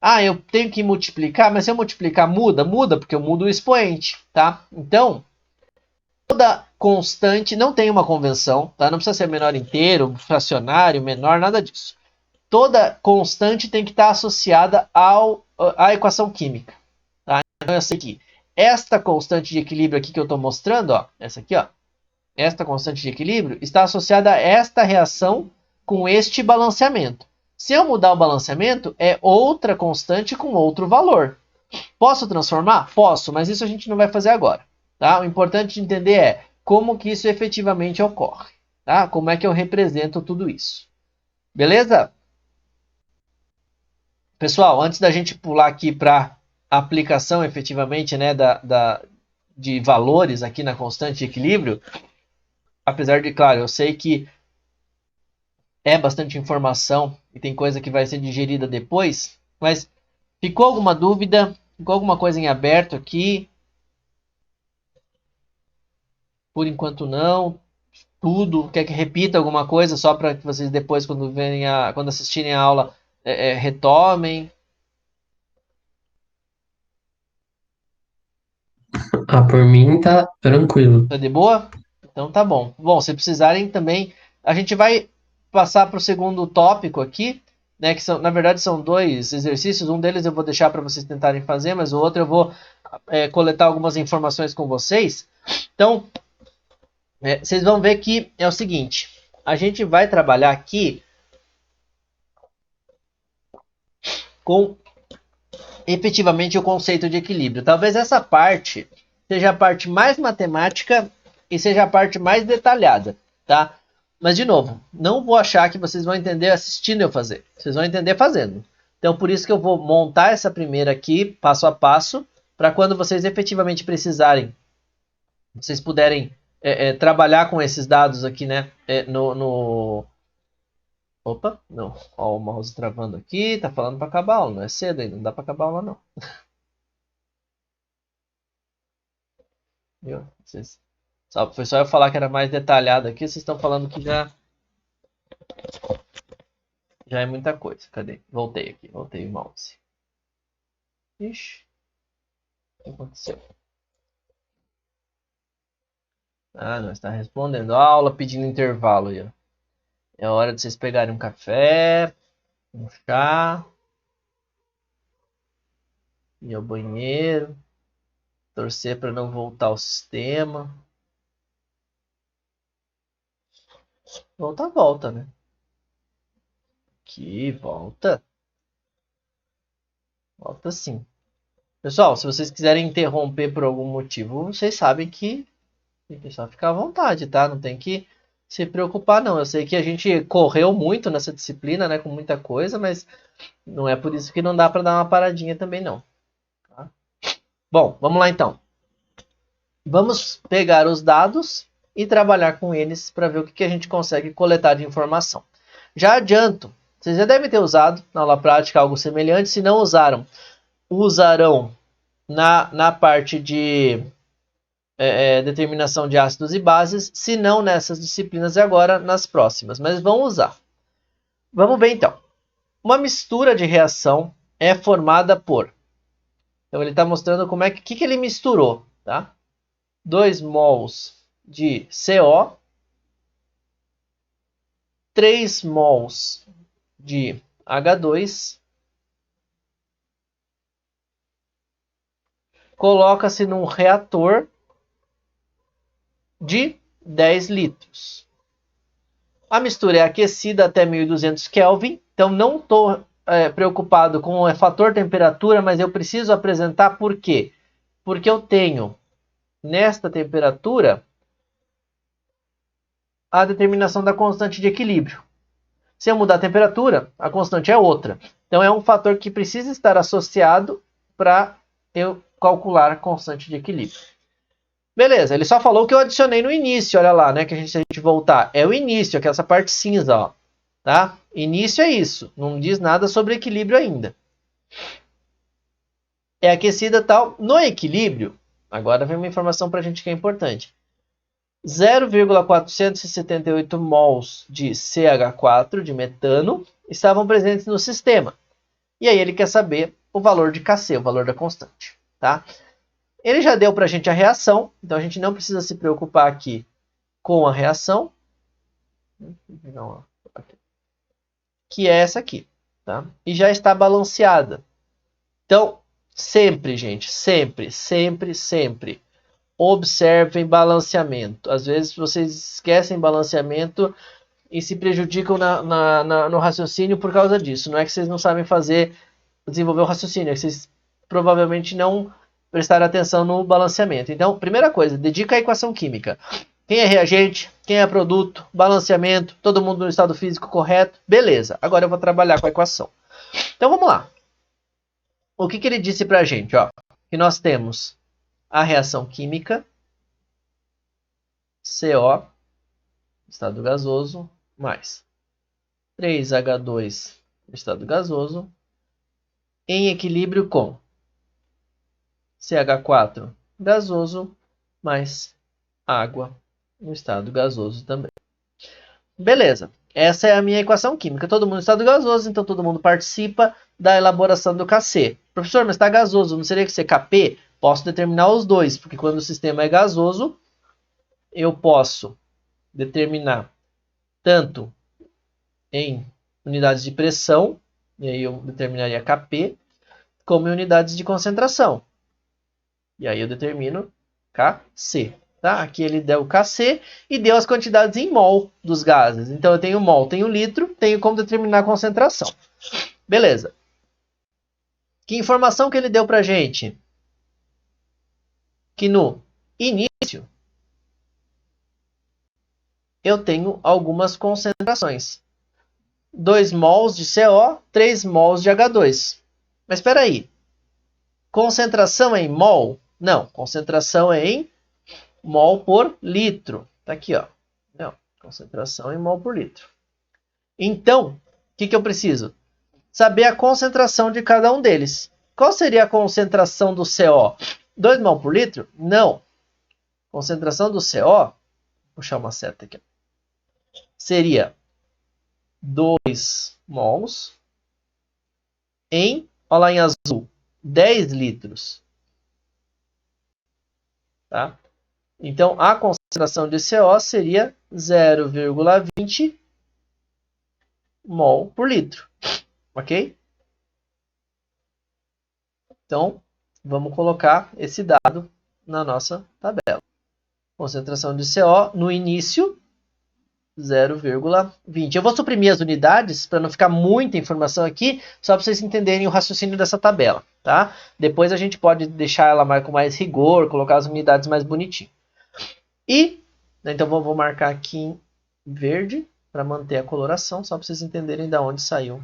Ah, eu tenho que multiplicar, mas se eu multiplicar muda? Muda, porque eu mudo o expoente, tá? Então, toda constante não tem uma convenção, tá? Não precisa ser menor inteiro, fracionário, menor, nada disso. Toda constante tem que estar associada à equação química, tá? Então eu sei que esta constante de equilíbrio aqui que eu estou mostrando, ó, essa aqui, ó, esta constante de equilíbrio está associada a esta reação com este balanceamento. Se eu mudar o balanceamento, é outra constante com outro valor. Posso transformar? Posso, mas isso a gente não vai fazer agora. Tá? O importante de entender é como que isso efetivamente ocorre. Tá? Como é que eu represento tudo isso. Beleza? Pessoal, antes da gente pular aqui para a aplicação efetivamente, né, de valores aqui na constante de equilíbrio, apesar de, claro, eu sei que é bastante informação e tem coisa que vai ser digerida depois, mas ficou alguma dúvida? Ficou alguma coisa em aberto aqui? Por enquanto não. Tudo. Quer que repita alguma coisa só para que vocês depois, quando assistirem a aula, retomem? Ah, por mim tá tranquilo. Tá de boa? Então tá bom. Bom, se precisarem também, a gente vai passar para o segundo tópico aqui, né, que na verdade são 2 exercícios. Um deles eu vou deixar para vocês tentarem fazer, mas o outro eu vou coletar algumas informações com vocês. Então, vocês vão ver que é o seguinte, a gente vai trabalhar aqui com efetivamente o conceito de equilíbrio. Talvez essa parte seja a parte mais matemática e seja a parte mais detalhada, tá? Mas, de novo, não vou achar que vocês vão entender assistindo eu fazer. Vocês vão entender fazendo. Então, por isso que eu vou montar essa primeira aqui, passo a passo, para quando vocês efetivamente precisarem, vocês puderem trabalhar com esses dados aqui, né? Opa, não. Ó, o mouse travando aqui, tá falando para acabar a aula. Não é cedo ainda, não dá para acabar a aula, não. Viu? Foi só eu falar que era mais detalhado aqui, vocês estão falando que já é muita coisa. Cadê? Voltei aqui, voltei o mouse. Ixi, o que aconteceu? Ah, não, está respondendo a aula pedindo intervalo aí, ó. É hora de vocês pegarem um café, um chá, ir ao banheiro, torcer para não voltar ao sistema. Volta, né? Que volta. Volta sim. Pessoal, se vocês quiserem interromper por algum motivo, vocês sabem que tem que só ficar à vontade, tá? Não tem que se preocupar, não. Eu sei que a gente correu muito nessa disciplina, né? Com muita coisa, mas não é por isso que não dá para dar uma paradinha também, não. Tá? Bom, vamos lá então. Vamos pegar os dados e trabalhar com eles para ver o que a gente consegue coletar de informação. Já adianto, vocês já devem ter usado na aula prática algo semelhante. Se não usaram, usarão na parte de determinação de ácidos e bases, se não nessas disciplinas e agora nas próximas, mas vão usar. Vamos ver então. Uma mistura de reação é formada por... Então ele está mostrando como que ele misturou, tá? 2 mols de CO 3 mols de H2, coloca-se num reator de 10 litros. A mistura é aquecida até 1200 Kelvin, então não estou preocupado com o fator temperatura, mas eu preciso apresentar por quê? Porque eu tenho, nesta temperatura, a determinação da constante de equilíbrio. Se eu mudar a temperatura, a constante é outra. Então é um fator que precisa estar associado para eu calcular a constante de equilíbrio. Beleza, ele só falou que eu adicionei no início, olha lá, né? Que se a gente voltar, é o início, aqui essa parte cinza, ó. Tá? Início é isso, não diz nada sobre equilíbrio ainda. É aquecida tal. No equilíbrio, agora vem uma informação para a gente que é importante. 0,478 mols de CH4, de metano, estavam presentes no sistema. E aí ele quer saber o valor de Kc, o valor da constante. Tá? Ele já deu para a gente a reação, então a gente não precisa se preocupar aqui com a reação. Que é essa aqui. Tá? E já está balanceada. Então, sempre, gente, sempre, sempre, sempre. Observem balanceamento. Às vezes vocês esquecem balanceamento e se prejudicam no raciocínio por causa disso. Não é que vocês não sabem desenvolver o raciocínio, é que vocês provavelmente não prestaram atenção no balanceamento. Então, primeira coisa, dedica a equação química. Quem é reagente, quem é produto, balanceamento, todo mundo no estado físico correto. Beleza, agora eu vou trabalhar com a equação. Então vamos lá. O que ele disse para a gente? Ó, que nós temos a reação química, CO, estado gasoso, mais 3H2, estado gasoso, em equilíbrio com CH4, gasoso, mais água, no estado gasoso também. Beleza, essa é a minha equação química. Todo mundo no estado gasoso, então todo mundo participa da elaboração do Kc. Professor, mas está gasoso, não seria que ser Kp? Posso determinar os dois, porque quando o sistema é gasoso, eu posso determinar tanto em unidades de pressão, e aí eu determinaria Kp, como em unidades de concentração. E aí eu determino Kc. Tá? Aqui ele deu o Kc e deu as quantidades em mol dos gases. Então eu tenho mol, tenho litro, tenho como determinar a concentração. Beleza. Que informação que ele deu para a gente? Que no início eu tenho algumas concentrações. 2 mols de CO, 3 mols de H2. Mas espera aí. Concentração é em mol? Não, concentração é em mol por litro. Tá aqui, ó. Não, concentração em mol por litro. Então, o que eu preciso? Saber a concentração de cada um deles. Qual seria a concentração do CO? 2 mol por litro? Não. Concentração do CO, vou puxar uma seta aqui, seria 2 mols em, olha lá em azul, 10 litros. Tá? Então, a concentração de CO seria 0,20 mol por litro. Ok? Então, vamos colocar esse dado na nossa tabela. Concentração de CO no início, 0,20. Eu vou suprimir as unidades para não ficar muita informação aqui, só para vocês entenderem o raciocínio dessa tabela. Tá? Depois a gente pode deixar ela com mais rigor, colocar as unidades mais bonitinho. E, então vou marcar aqui em verde para manter a coloração, só para vocês entenderem de onde saiu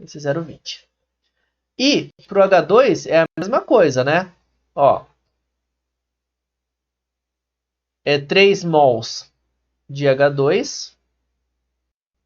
esse 0,20. E para o H2 é a mesma coisa, né? Ó, é 3 mols de H2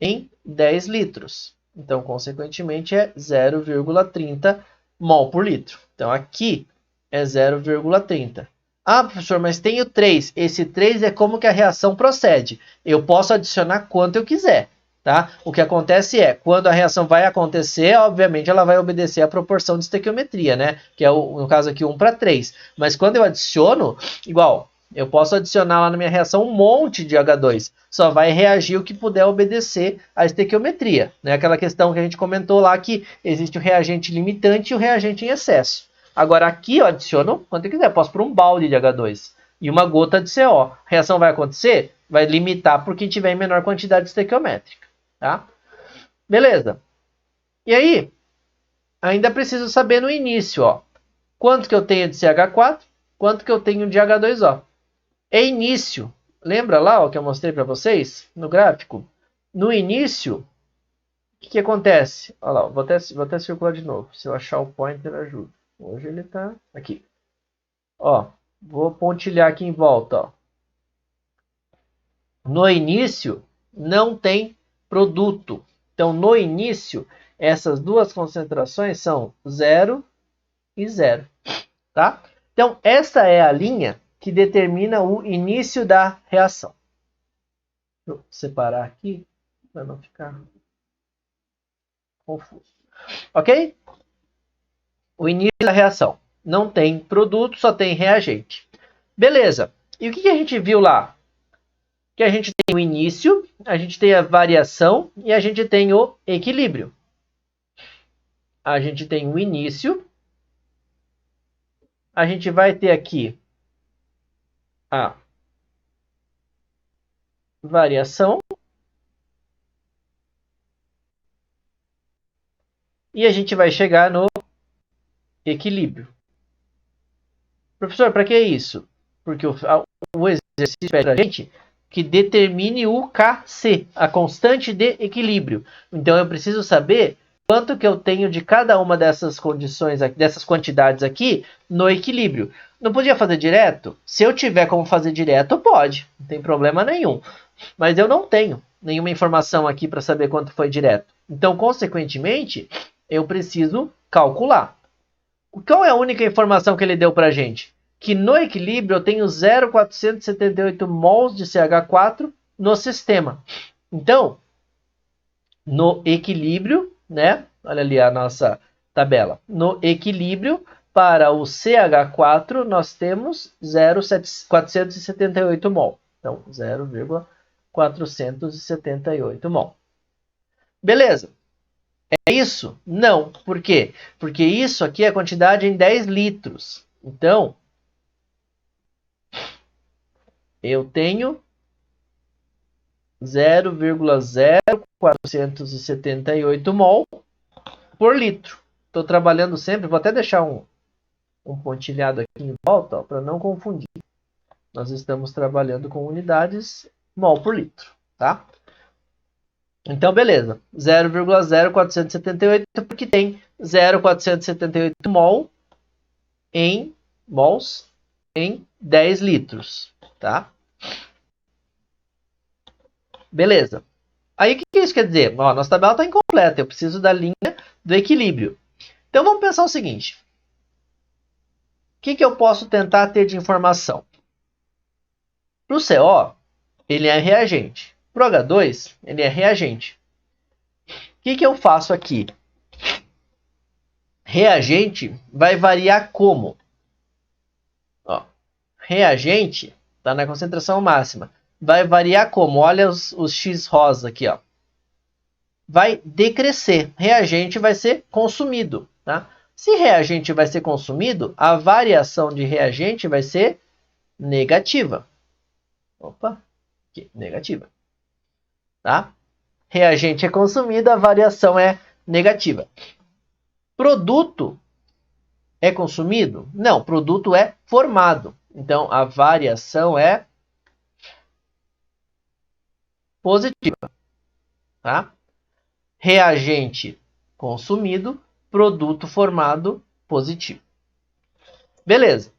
em 10 litros. Então, consequentemente, é 0,30 mol por litro. Então, aqui é 0,30. Ah, professor, mas tem o 3. Esse 3 é como que a reação procede. Eu posso adicionar quanto eu quiser. Tá? O que acontece é, quando a reação vai acontecer, obviamente ela vai obedecer à proporção de estequiometria, né? Que é, no caso aqui, 1 para 3. Mas quando eu adiciono, igual, Eu posso adicionar lá na minha reação um monte de H2. Só vai reagir o que puder obedecer à estequiometria. Né? Aquela questão que a gente comentou lá que existe o reagente limitante e o reagente em excesso. Agora aqui eu adiciono quanto eu quiser. Eu posso pôr um balde de H2 e uma gota de CO. A reação vai acontecer? Vai limitar por quem tiver em menor quantidade estequiométrica. Tá? Beleza. E aí, ainda preciso saber no início, ó, quanto que eu tenho de CH4, quanto que eu tenho de H2O. É início. Lembra lá o que eu mostrei para vocês no gráfico? No início, o que acontece? Olha lá, vou até circular de novo. Se eu achar o pointer, ajuda. Hoje ele está aqui. Ó, vou pontilhar aqui em volta. Ó. No início, não tem produto. Então, no início, essas duas concentrações são 0 e 0. Tá? Então, essa é a linha que determina o início da reação. Deixa eu separar aqui para não ficar confuso. Ok? O início da reação. Não tem produto, só tem reagente. Beleza. E o que a gente viu lá? Que a gente tem o início, a gente tem a variação e a gente tem o equilíbrio. A gente tem o início. A gente vai ter aqui a variação. E a gente vai chegar no equilíbrio. Professor, para que isso? Porque o exercício é para a gente que determine o Kc, a constante de equilíbrio. Então eu preciso saber quanto que eu tenho de cada uma dessas condições, dessas quantidades aqui no equilíbrio. Não podia fazer direto? Se eu tiver como fazer direto, pode. Não tem problema nenhum. Mas eu não tenho nenhuma informação aqui para saber quanto foi direto. Então, consequentemente, eu preciso calcular. Qual é a única informação que ele deu para a gente? Que no equilíbrio eu tenho 0,478 mols de CH4 no sistema. Então, no equilíbrio, né? Olha ali a nossa tabela. No equilíbrio, para o CH4, nós temos 0,478 mol. Então, 0,478 mol. Beleza. É isso? Não. Por quê? Porque isso aqui é a quantidade em 10 litros. Então, eu tenho 0,0478 mol por litro. Estou trabalhando sempre, vou até deixar um pontilhado aqui em volta para não confundir. Nós estamos trabalhando com unidades mol por litro, tá? Então, beleza. 0,0478 porque tem 0,478 mols em 10 litros, tá? Beleza. Aí, o que isso quer dizer? Ó, nossa tabela está incompleta, eu preciso da linha do equilíbrio. Então, vamos pensar o seguinte. O que eu posso tentar ter de informação? Para o CO, ele é reagente. Para o H2, ele é reagente. O que eu faço aqui? Reagente vai variar como? Ó, reagente está na concentração máxima. Vai variar como? Olha os X rosa aqui. Ó. Vai decrescer. Reagente vai ser consumido. Tá? Se reagente vai ser consumido, a variação de reagente vai ser negativa. Opa, aqui, negativa. Tá? Reagente é consumido, a variação é negativa. Produto é consumido? Não, produto é formado. Então, a variação é positiva. Tá? Reagente consumido, produto formado positivo. Beleza. O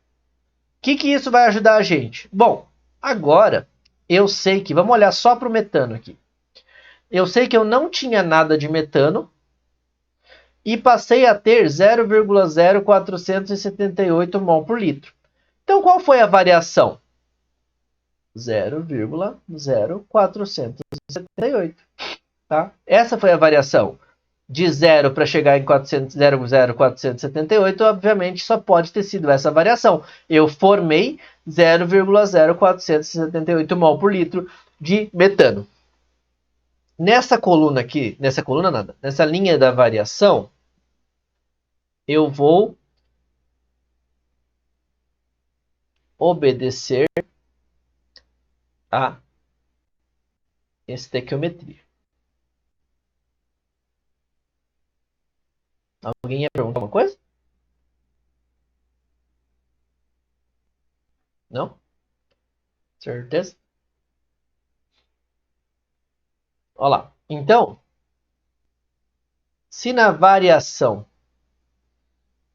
que isso vai ajudar a gente? Bom, agora eu sei que... Vamos olhar só para o metano aqui. Eu sei que eu não tinha nada de metano e passei a ter 0,0478 mol por litro. Então, qual foi a variação? 0,0478. Tá? Essa foi a variação. de 0 para chegar em 0,0478, obviamente só pode ter sido essa variação. Eu formei 0,0478 mol por litro de metano. Nessa coluna aqui, nessa linha da variação, eu vou obedecer a estequiometria. Alguém ia perguntar alguma coisa? Não? Certeza? Olha lá. Então, se na variação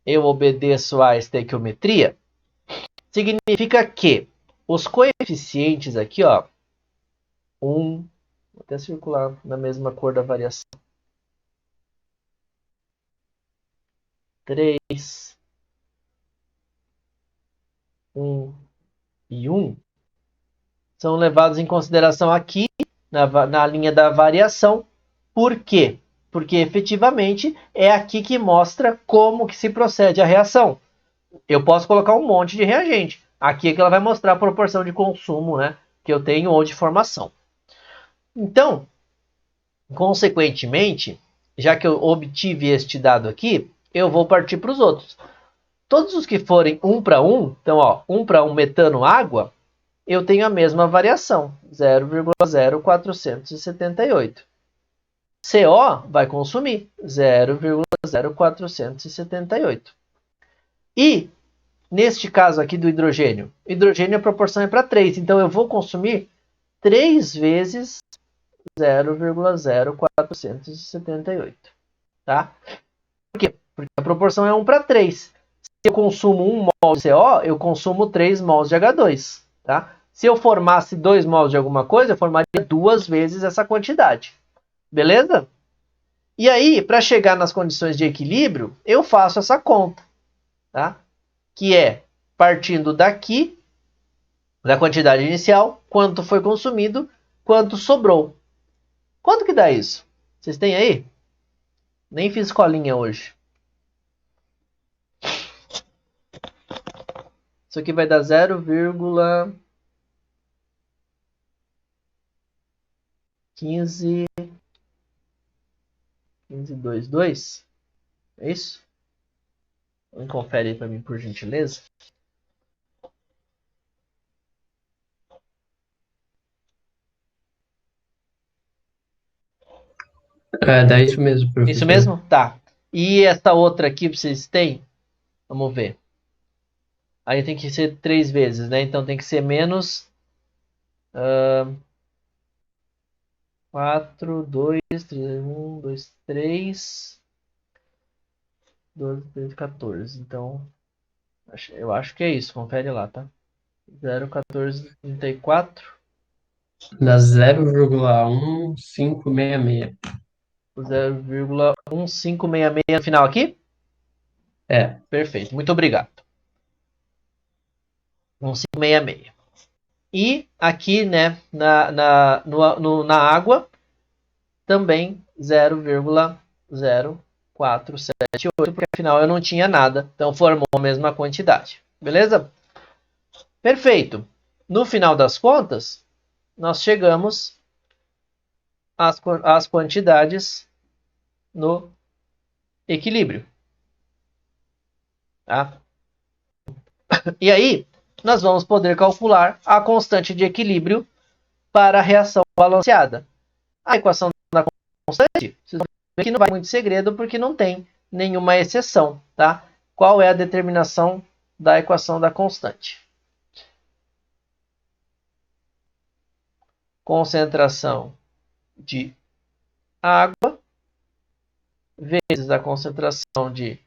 eu obedeço à estequiometria, significa que os coeficientes aqui, ó, vou até circular na mesma cor da variação. 3, 1 e 1 são levados em consideração aqui na linha da variação. Por quê? Porque efetivamente é aqui que mostra como que se procede a reação. Eu posso colocar um monte de reagente. Aqui é que ela vai mostrar a proporção de consumo, né, que eu tenho ou de formação. Então, consequentemente, já que eu obtive este dado aqui, eu vou partir para os outros. Todos os que forem 1 para 1, então, ó, 1 para 1 metano água, eu tenho a mesma variação, 0,0478. CO vai consumir 0,0478. E, neste caso aqui do hidrogênio, a proporção é para 3, então eu vou consumir 3 vezes 0,0478. Tá? Por quê? Porque a proporção é 1 para 3. Se eu consumo 1 mol de CO, eu consumo 3 mols de H2. Tá? Se eu formasse 2 mols de alguma coisa, eu formaria 2 vezes essa quantidade. Beleza? E aí, para chegar nas condições de equilíbrio, eu faço essa conta. Tá? Que é partindo daqui, da quantidade inicial, quanto foi consumido, quanto sobrou. Quanto que dá isso? Vocês têm aí? Nem fiz escolinha hoje. Isso aqui vai dar 0,1522. É isso? Confere aí para mim, por gentileza. Dá isso mesmo, professor. Isso mesmo? Tá. E essa outra aqui vocês têm? Vamos ver. Aí tem que ser 3 vezes, né? Então tem que ser menos 4, 2, 3, 1, 2, 3, 12, 13, 14. Então, eu acho que é isso. Confere lá, tá? 0,1434. Dá 0,1566. 0,1566 no final aqui? É. Perfeito. Muito obrigado. 1566. E aqui, né, na água, também 0,0478, porque afinal eu não tinha nada, então formou a mesma quantidade. Beleza? Perfeito. No final das contas, nós chegamos às quantidades no equilíbrio. Tá? E aí, nós vamos poder calcular a constante de equilíbrio para a reação balanceada. A equação da constante, vocês vão ver que não vai muito segredo porque não tem nenhuma exceção. Tá? Qual é a determinação da equação da constante? Concentração de água vezes a concentração de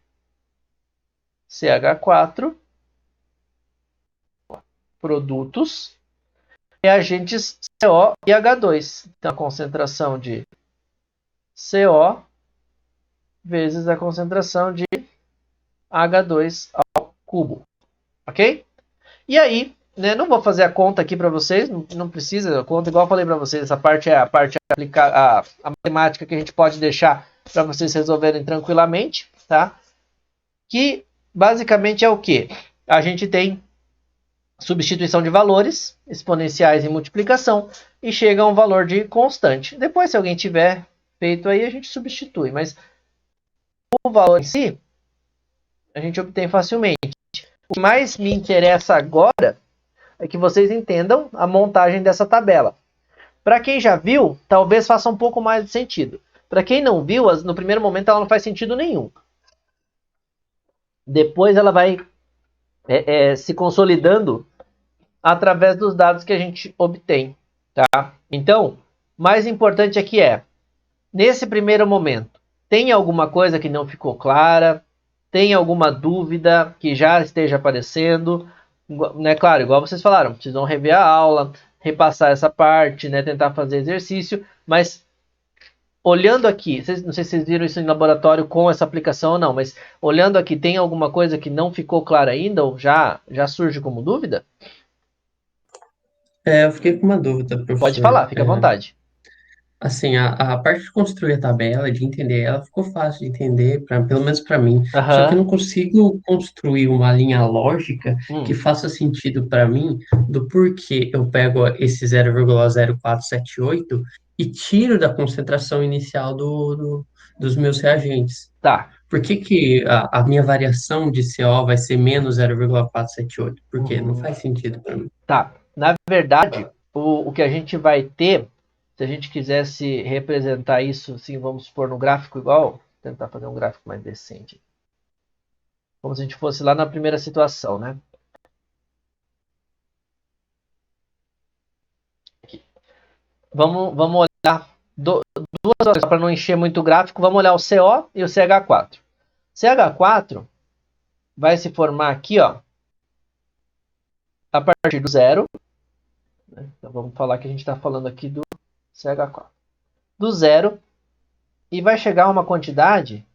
CH4, produtos, reagentes CO e H2. Então, a concentração de CO vezes a concentração de H2 ao cubo. Ok? E aí, né, não vou fazer a conta aqui para vocês, não precisa, a conta igual eu falei para vocês, essa parte é a parte aplicar a matemática que a gente pode deixar para vocês resolverem tranquilamente, tá? Que basicamente é o que? A gente tem substituição de valores exponenciais em multiplicação e chega a um valor de constante. Depois, se alguém tiver feito aí, a gente substitui, mas o valor em si a gente obtém facilmente. O que mais me interessa agora é que vocês entendam a montagem dessa tabela. Para quem já viu, talvez faça um pouco mais de sentido. Para quem não viu, no primeiro momento ela não faz sentido nenhum. Depois ela vai se consolidando através dos dados que a gente obtém. Tá? Então, mais importante aqui nesse primeiro momento, tem alguma coisa que não ficou clara? Tem alguma dúvida que já esteja aparecendo? Né, claro, igual vocês falaram, vocês vão rever a aula, repassar essa parte, né, tentar fazer exercício, mas olhando aqui, não sei se vocês viram isso em laboratório com essa aplicação ou não, mas olhando aqui, tem alguma coisa que não ficou clara ainda ou já surge como dúvida? Eu fiquei com uma dúvida, Pode professor. falar, fica à vontade. Assim, a parte de construir a tabela, de entender ela, ficou fácil de entender, pelo menos para mim. Só que eu Aham. não consigo construir uma linha lógica que Hum. faça sentido para mim do porquê eu pego esse 0,0478 e tiro da concentração inicial dos meus reagentes. Tá. Por que a minha variação de CO vai ser menos 0,478? Por quê? Não faz sentido para mim. Tá. Na verdade, o que a gente vai ter, se a gente quisesse representar isso, assim, vamos supor no gráfico igual, vou tentar fazer um gráfico mais decente. Como se a gente fosse lá na primeira situação, né? Aqui. Vamos olhar duas coisas para não encher muito o gráfico. Vamos olhar o CO e o CH4. CH4 vai se formar aqui, ó, a partir do zero. Né? Então vamos falar que a gente está falando aqui do CH4. Do zero. E vai chegar a uma quantidade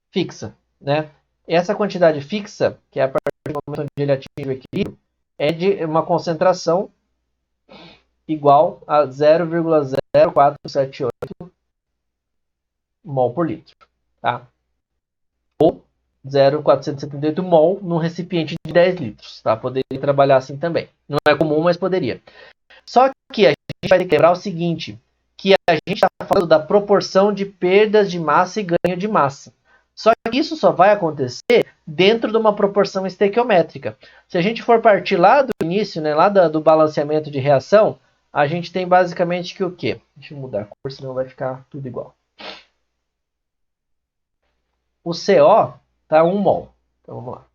fixa, né? E essa quantidade fixa, que é a partir do momento onde ele atinge o equilíbrio, é de uma concentração igual a 0,0478 mol por litro, tá? Ou 0,478 mol num recipiente de 10 litros, tá? Poderia trabalhar assim também. Não é comum, mas poderia. Só que a gente vai ter que lembrar o seguinte, que a gente está falando da proporção de perdas de massa e ganho de massa. Só que isso só vai acontecer dentro de uma proporção estequiométrica. Se a gente for partir lá do início, né, lá do balanceamento de reação, a gente tem basicamente que o quê? Deixa eu mudar a cor, senão vai ficar tudo igual. O CO está 1 mol. Então vamos lá.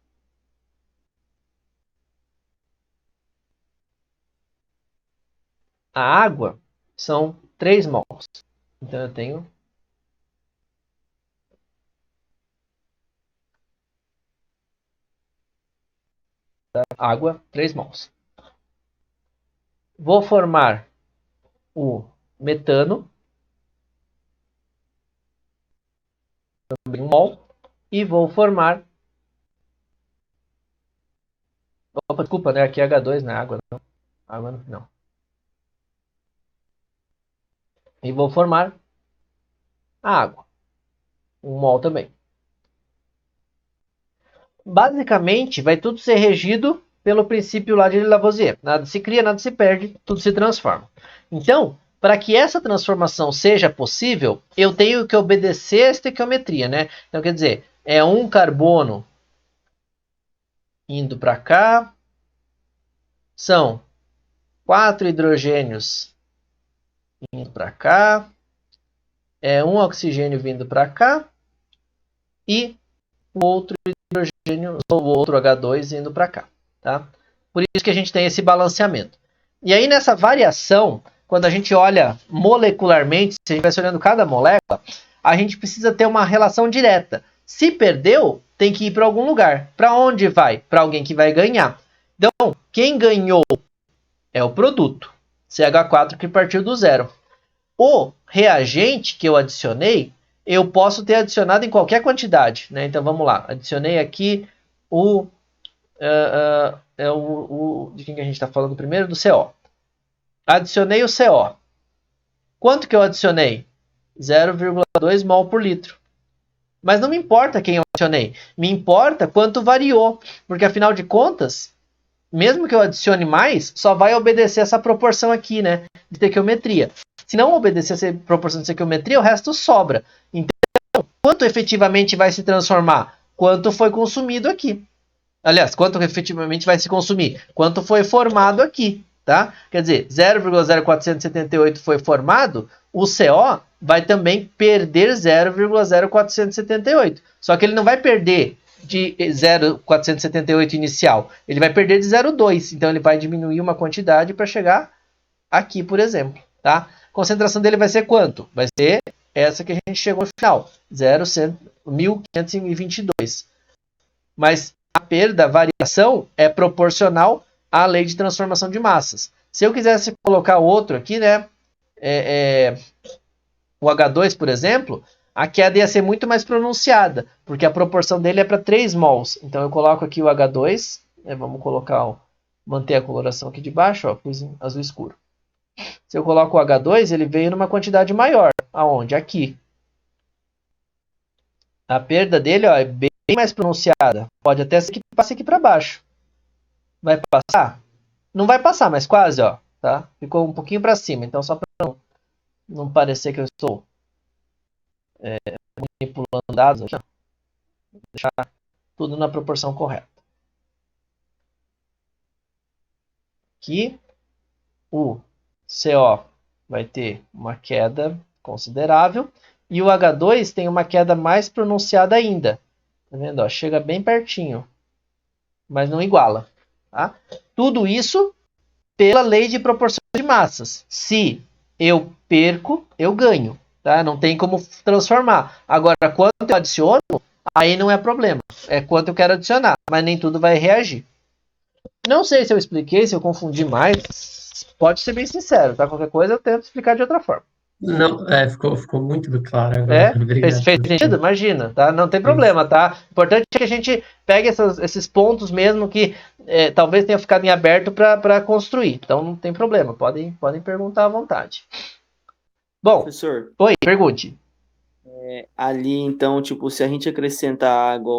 A água são 3 mols. Então eu tenho água 3 mols. Vou formar o metano, também 1 mol, e vou formar... Opa, desculpa, né? Aqui é H2, não é água, não. Água no final. E vou formar a água. 1 mol também. Basicamente, vai tudo ser regido pelo princípio lá de Lavoisier. Nada se cria, nada se perde, tudo se transforma. Então, para que essa transformação seja possível, eu tenho que obedecer a estequiometria, né? Então, quer dizer, é um carbono indo para cá, são 4 hidrogênios indo para cá, é um oxigênio vindo para cá e o outro hidrogênio ou o outro H2 indo para cá, tá? Por isso que a gente tem esse balanceamento. E aí nessa variação, quando a gente olha molecularmente, se a gente vai olhando cada molécula, a gente precisa ter uma relação direta. Se perdeu, tem que ir para algum lugar. Para onde vai? Para alguém que vai ganhar. Então, quem ganhou é o produto, CH4 que partiu do zero. O reagente que eu adicionei, eu posso ter adicionado em qualquer quantidade, né? Então vamos lá, adicionei aqui o é de quem que a gente está falando primeiro? Do CO. Adicionei o CO. Quanto que eu adicionei? 0,2 mol por litro. Mas não me importa quem eu adicionei. Me importa quanto variou. Porque afinal de contas, mesmo que eu adicione mais, só vai obedecer essa proporção aqui, né? De estequiometria. Se não obedecer essa proporção de estequiometria, o resto sobra. Então, quanto efetivamente vai se transformar? Quanto foi consumido aqui. Aliás, quanto efetivamente vai se consumir? Quanto foi formado aqui, tá? Quer dizer, 0,0478 foi formado, o CO vai também perder 0,0478. Só que ele não vai perder de 0,478 inicial, ele vai perder de 0,2. Então ele vai diminuir uma quantidade para chegar aqui, por exemplo, tá? A concentração dele vai ser quanto? Vai ser essa que a gente chegou no final, 1.522. Mas a perda, a variação, é proporcional à lei de transformação de massas. Se eu quisesse colocar outro aqui, né, o H2, por exemplo, a queda ia ser muito mais pronunciada, porque a proporção dele é para 3 mols. Então eu coloco aqui o H2, vamos colocar, manter a coloração aqui de baixo, ó, pus em azul escuro. Se eu coloco o H2, ele veio numa quantidade maior. Aonde? Aqui. A perda dele, ó, é bem mais pronunciada. Pode até ser que passe aqui para baixo. Vai passar? Não vai passar, mas quase, ó. Tá? Ficou um pouquinho para cima. Então, só para não parecer que eu estou manipulando dados aqui, ó. Vou deixar tudo na proporção correta. Aqui, o CO vai ter uma queda considerável e o H2 tem uma queda mais pronunciada ainda. Tá vendo? Ó, chega bem pertinho, mas não iguala. Tá? Tudo isso pela lei de proporção de massas. Se eu perco, eu ganho. Tá? Não tem como transformar. Agora, quanto eu adiciono, aí não é problema. É quanto eu quero adicionar, mas nem tudo vai reagir. Não sei se eu expliquei, se eu confundi mais. Pode ser bem sincero, tá? Qualquer coisa eu tento explicar de outra forma. Não, ficou muito claro agora. Obrigado. Fez sentido? Imagina, tá? Não tem problema, tá? O importante é que a gente pegue esses pontos mesmo que talvez tenha ficado em aberto para construir. Então não tem problema, podem perguntar à vontade. Bom, Professor, oi, pergunte. ali então, tipo, se a gente acrescentar água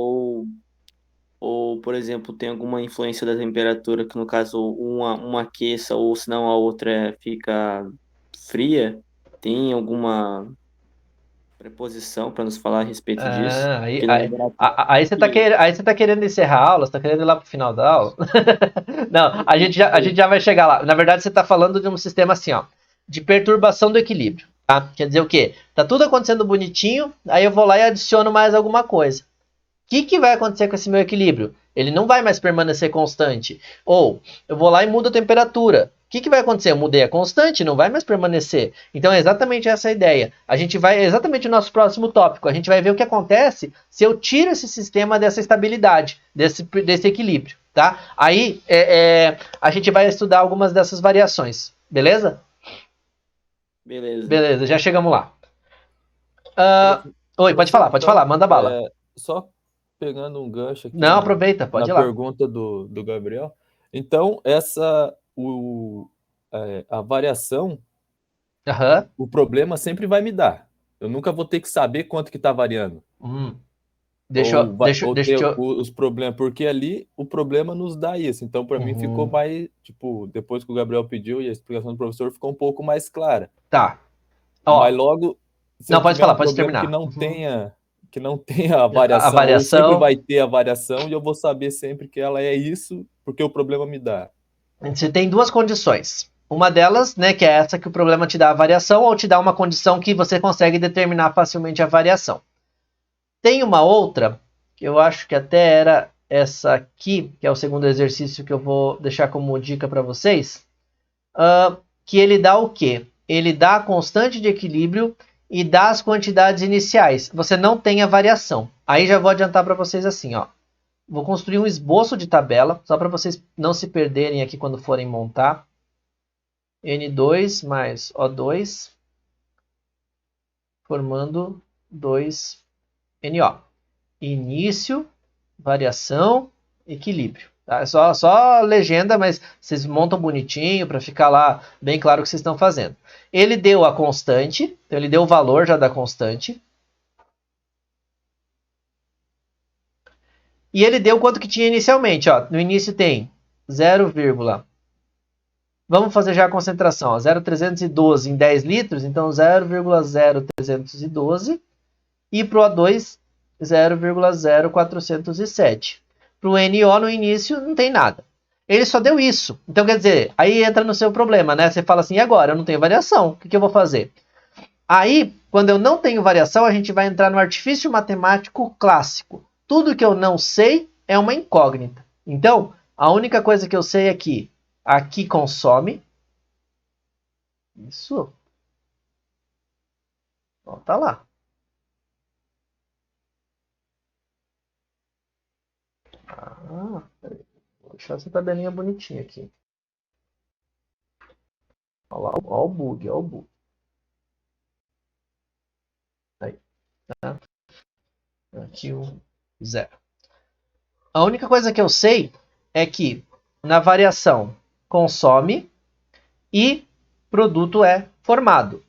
ou, por exemplo, tem alguma influência da temperatura, que no caso uma aqueça ou senão a outra fica fria, tem alguma preposição para nos falar a respeito disso? Ah, Que lembra aí você tá querendo encerrar a aula, você tá querendo ir lá pro final da aula? Não, a gente já vai chegar lá. Na verdade, você tá falando de um sistema assim, ó, de perturbação do equilíbrio, tá? Quer dizer o quê? Tá tudo acontecendo bonitinho, aí eu vou lá e adiciono mais alguma coisa. O que vai acontecer com esse meu equilíbrio? Ele não vai mais permanecer constante. Ou eu vou lá e mudo a temperatura. O que vai acontecer? Eu mudei a constante, não vai mais permanecer. Então é exatamente essa a ideia. A gente vai, é exatamente o nosso próximo tópico. A gente vai ver o que acontece se eu tiro esse sistema dessa estabilidade, desse equilíbrio. Tá? Aí a gente vai estudar algumas dessas variações. Beleza? Beleza. Beleza, já chegamos lá. Oi, pode falar, manda bala. Só pegando um gancho aqui Não, aproveita, pode ir lá. pergunta do Gabriel. Então, a variação, o problema sempre vai me dar. Eu nunca vou ter que saber quanto que está variando. Deixa eu... os problemas, porque ali o problema nos dá isso. Então, para mim, ficou mais, tipo, depois que o Gabriel pediu e a explicação do professor ficou um pouco mais clara. Tá. Mas logo, se não, eu pode tiver falar, um pode problema terminar. que não tenha a variação, ou sempre vai ter a variação, e eu vou saber sempre que ela é isso, porque o problema me dá. Você tem duas condições. Uma delas, né, que é essa que o problema te dá a variação, ou te dá uma condição que você consegue determinar facilmente a variação. Tem uma outra, que eu acho que até era essa aqui, que é o segundo exercício que eu vou deixar como dica para vocês, que ele dá o quê? Ele dá a constante de equilíbrio e dá as quantidades iniciais. Você não tem a variação. Aí já vou adiantar para vocês assim, ó. Vou construir um esboço de tabela, só para vocês não se perderem aqui quando forem montar. N2 mais O2, formando 2NO. Início, variação, equilíbrio. Tá? É só legenda, mas vocês montam bonitinho para ficar lá bem claro o que vocês estão fazendo. Ele deu a constante, então ele deu o valor já da constante. E ele deu quanto que tinha inicialmente. Ó. No início tem 0, vamos fazer já a concentração. Ó, 0,312 em 10 litros, então 0,0312. E para o O2, 0,0407. Para o NO no início não tem nada. Ele só deu isso. Então quer dizer, aí entra no seu problema, né? Você fala assim, e agora? Eu não tenho variação. O que eu vou fazer? Aí, quando eu não tenho variação, a gente vai entrar no artifício matemático clássico. Tudo que eu não sei é uma incógnita. Então, a única coisa que eu sei é que aqui consome. Isso. Ó, tá lá. Peraí. Vou deixar essa tabelinha bonitinha aqui. Olha lá, ó o bug, ó o bug. Aí. Tá? Aqui o 0. A única coisa que eu sei é que na variação consome e produto é formado.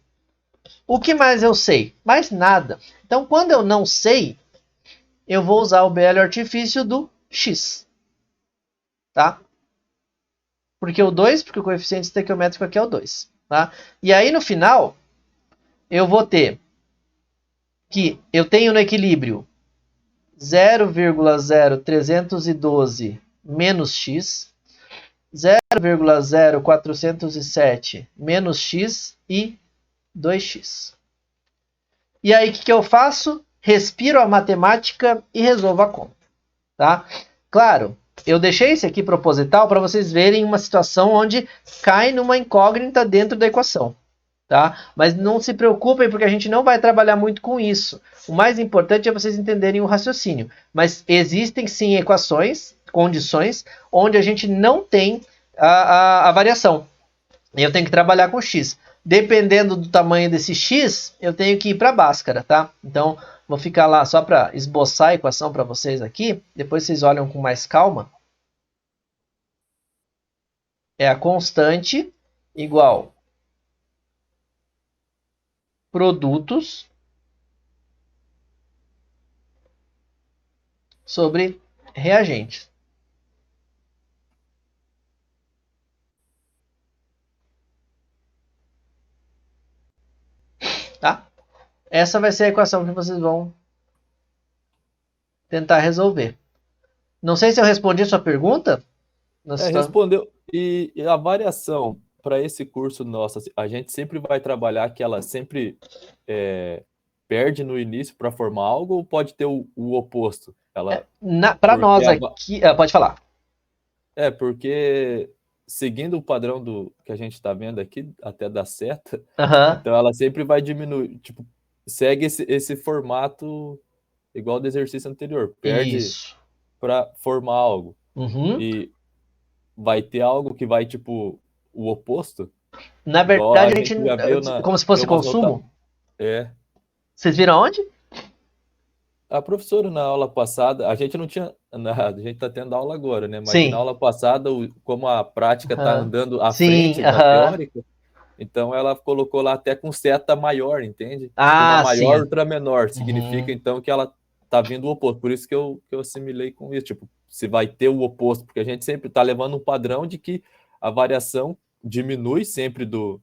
O que mais eu sei? Mais nada. Então, quando eu não sei, eu vou usar o belo artifício do x. Tá? Porque o 2, porque o coeficiente estequiométrico aqui é o 2. Tá? E aí, no final, eu vou ter que eu tenho no equilíbrio 0,0312 menos x, 0,0407 menos x e 2x. E aí, o que eu faço? Respiro a matemática e resolvo a conta. Tá? Claro, eu deixei esse aqui proposital para vocês verem uma situação onde cai numa incógnita dentro da equação. Tá? Mas não se preocupem, porque a gente não vai trabalhar muito com isso. O mais importante é vocês entenderem o raciocínio. Mas existem sim equações, condições, onde a gente não tem a variação. E eu tenho que trabalhar com x. Dependendo do tamanho desse x, eu tenho que ir para a Bhaskara, tá? Então, vou ficar lá só para esboçar a equação para vocês aqui. Depois vocês olham com mais calma. É a constante igual produtos sobre reagentes. Tá? Essa vai ser a equação que vocês vão tentar resolver. Não sei se eu respondi a sua pergunta. Respondeu. E a variação para esse curso nosso, a gente sempre vai trabalhar que ela sempre perde no início para formar algo, ou pode ter o oposto? Para nós aqui... pode falar. Porque seguindo o padrão do que a gente está vendo aqui, até dar seta, então ela sempre vai diminuir, tipo, segue esse formato igual do exercício anterior, perde para formar algo. E vai ter algo que vai, tipo, o oposto? Na verdade, a gente já viu como se fosse consumo? Vocês viram onde? A professora na aula passada, a gente não tinha nada, a gente está tendo aula agora, né? Mas na aula passada, como a prática está andando à frente da teórica, então ela colocou lá até com seta maior, entende? Tipo, uma maior ultra menor, significa então que ela tá vindo o oposto. Por isso que eu assimilei com isso, tipo, se vai ter o oposto, porque a gente sempre está levando um padrão de que a variação diminui sempre do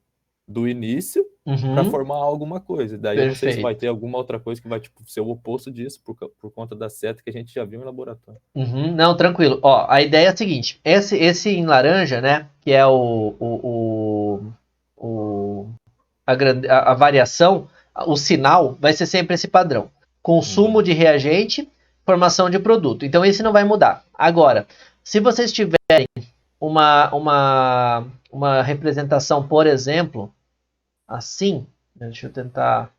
início para formar alguma coisa. Daí eu não sei se vai ter alguma outra coisa que vai tipo, ser o oposto disso por conta da seta que a gente já viu em laboratório. Não, tranquilo. Ó, a ideia é a seguinte, esse em laranja, né, que é a variação, o sinal vai ser sempre esse padrão. Consumo de reagente, formação de produto. Então esse não vai mudar. Agora, se vocês tiverem uma representação, por exemplo, assim, deixa eu tentar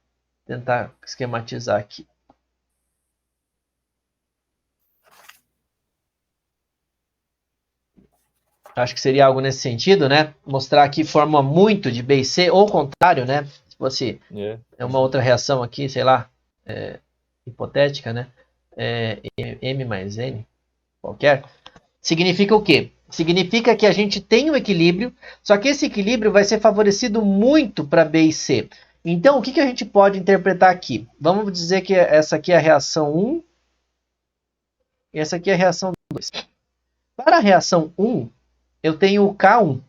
esquematizar aqui. Acho que seria algo nesse sentido, né? Mostrar aqui forma muito de B e C, ou o contrário, né? Se fosse uma outra reação aqui, sei lá, hipotética, né? M mais N, qualquer. Significa o quê? Significa que a gente tem um equilíbrio, só que esse equilíbrio vai ser favorecido muito para B e C. Então, o que a gente pode interpretar aqui? Vamos dizer que essa aqui é a reação 1 e essa aqui é a reação 2. Para a reação 1, eu tenho o K1.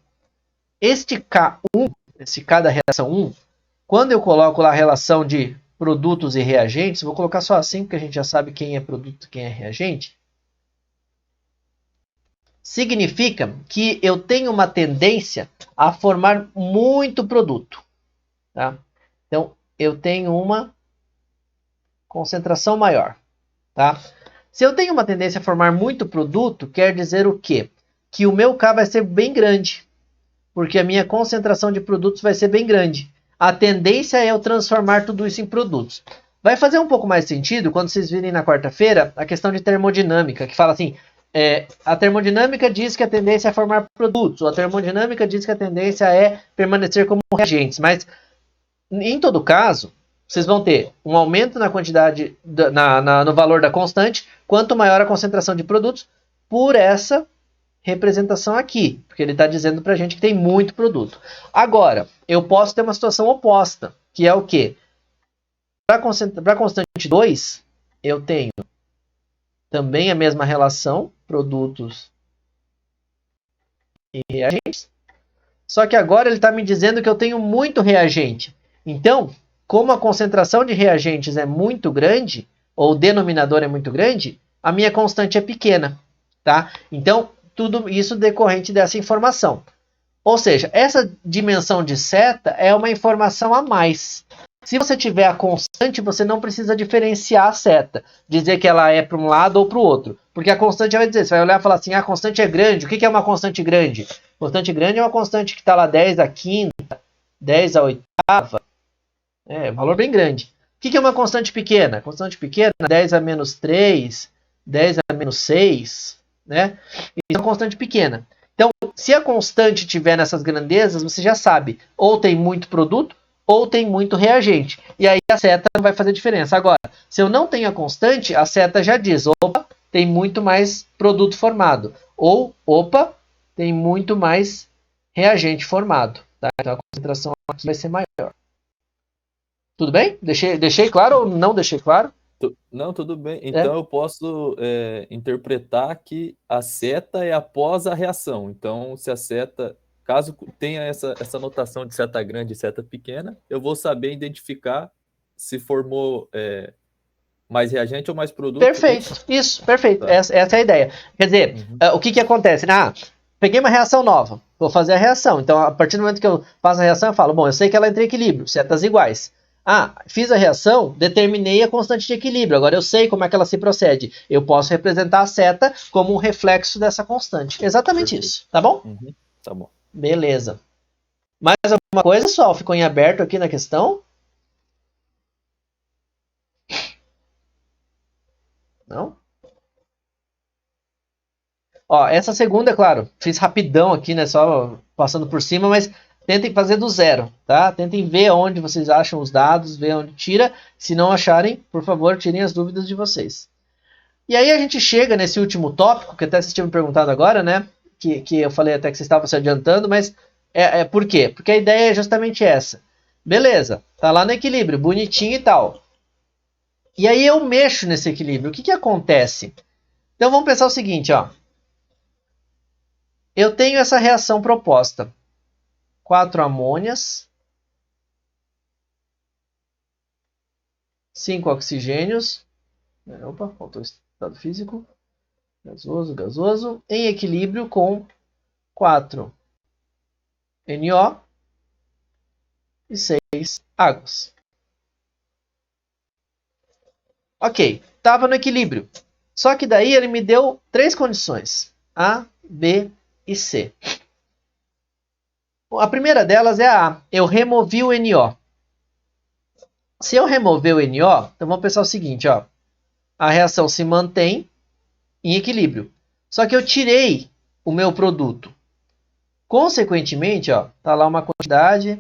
Este K1, esse K da reação 1, quando eu coloco lá a relação de produtos e reagentes, vou colocar só assim, porque a gente já sabe quem é produto e quem é reagente. Significa que eu tenho uma tendência a formar muito produto. Tá? Então, eu tenho uma concentração maior. Tá? Se eu tenho uma tendência a formar muito produto, quer dizer o quê? Que o meu K vai ser bem grande, porque a minha concentração de produtos vai ser bem grande. A tendência é eu transformar tudo isso em produtos. Vai fazer um pouco mais sentido quando vocês virem na quarta-feira a questão de termodinâmica, que fala assim, a termodinâmica diz que a tendência é formar produtos, ou a termodinâmica diz que a tendência é permanecer como reagentes, mas em todo caso, vocês vão ter um aumento na quantidade, no valor da constante, quanto maior a concentração de produtos, por essa representação aqui, porque ele está dizendo para a gente que tem muito produto. Agora, eu posso ter uma situação oposta, que é o quê? Para a constante 2, eu tenho também a mesma relação, produtos e reagentes, só que agora ele está me dizendo que eu tenho muito reagente. Então, como a concentração de reagentes é muito grande, ou o denominador é muito grande, a minha constante é pequena. Tá? Então, tudo isso decorrente dessa informação. Ou seja, essa dimensão de seta é uma informação a mais. Se você tiver a constante, você não precisa diferenciar a seta, dizer que ela é para um lado ou para o outro. Porque a constante vai dizer, você vai olhar e falar assim, a constante é grande. O que é uma constante grande? Constante grande é uma constante que está lá 10 a quinta, 10 a oitava. É um valor bem grande. O que é uma constante pequena? Constante pequena, 10 a menos 3, 10 a menos 6, né? Isso é uma constante pequena. Então, se a constante estiver nessas grandezas, você já sabe, ou tem muito produto, ou tem muito reagente. E aí a seta não vai fazer diferença. Agora, se eu não tenho a constante, a seta já diz, opa, tem muito mais produto formado. Ou, opa, tem muito mais reagente formado. Tá? Então a concentração aqui vai ser maior. Tudo bem? Deixei claro ou não deixei claro? Não, tudo bem. Então eu posso interpretar que a seta é após a reação. Então, se a seta, caso tenha essa notação de seta grande e seta pequena, eu vou saber identificar se formou mais reagente ou mais produto. Perfeito, isso, perfeito. Tá. Essa é a ideia. Quer dizer, o que acontece? Peguei uma reação nova, vou fazer a reação. Então, a partir do momento que eu faço a reação, eu falo, bom, eu sei que ela entra em equilíbrio, setas iguais. Fiz a reação, determinei a constante de equilíbrio. Agora eu sei como é que ela se procede. Eu posso representar a seta como um reflexo dessa constante. Exatamente Perfeito. Isso, tá bom? Tá bom. Beleza. Mais alguma coisa, pessoal? Ficou em aberto aqui na questão? Não? Ó, essa segunda, é claro, fiz rapidão aqui, né? Só passando por cima, mas tentem fazer do zero, tá? Tentem ver onde vocês acham os dados, ver onde tira. Se não acharem, por favor, tirem as dúvidas de vocês. E aí a gente chega nesse último tópico, que até vocês tinham me perguntado agora, né? Que eu falei até que vocês estavam se adiantando, mas por quê? Porque a ideia é justamente essa. Beleza, tá lá no equilíbrio, bonitinho e tal. E aí eu mexo nesse equilíbrio. O que acontece? Então vamos pensar o seguinte, ó. Eu tenho essa reação proposta. 4 amônias, 5 oxigênios, opa, faltou o estado físico, gasoso, em equilíbrio com 4 NO e 6 águas. Ok, estava no equilíbrio. Só que daí ele me deu 3 condições, A, B e C. A primeira delas é a A. Eu removi o NO. Se eu remover o NO, então vamos pensar o seguinte, ó. A reação se mantém em equilíbrio. Só que eu tirei o meu produto. Consequentemente, ó, tá lá uma quantidade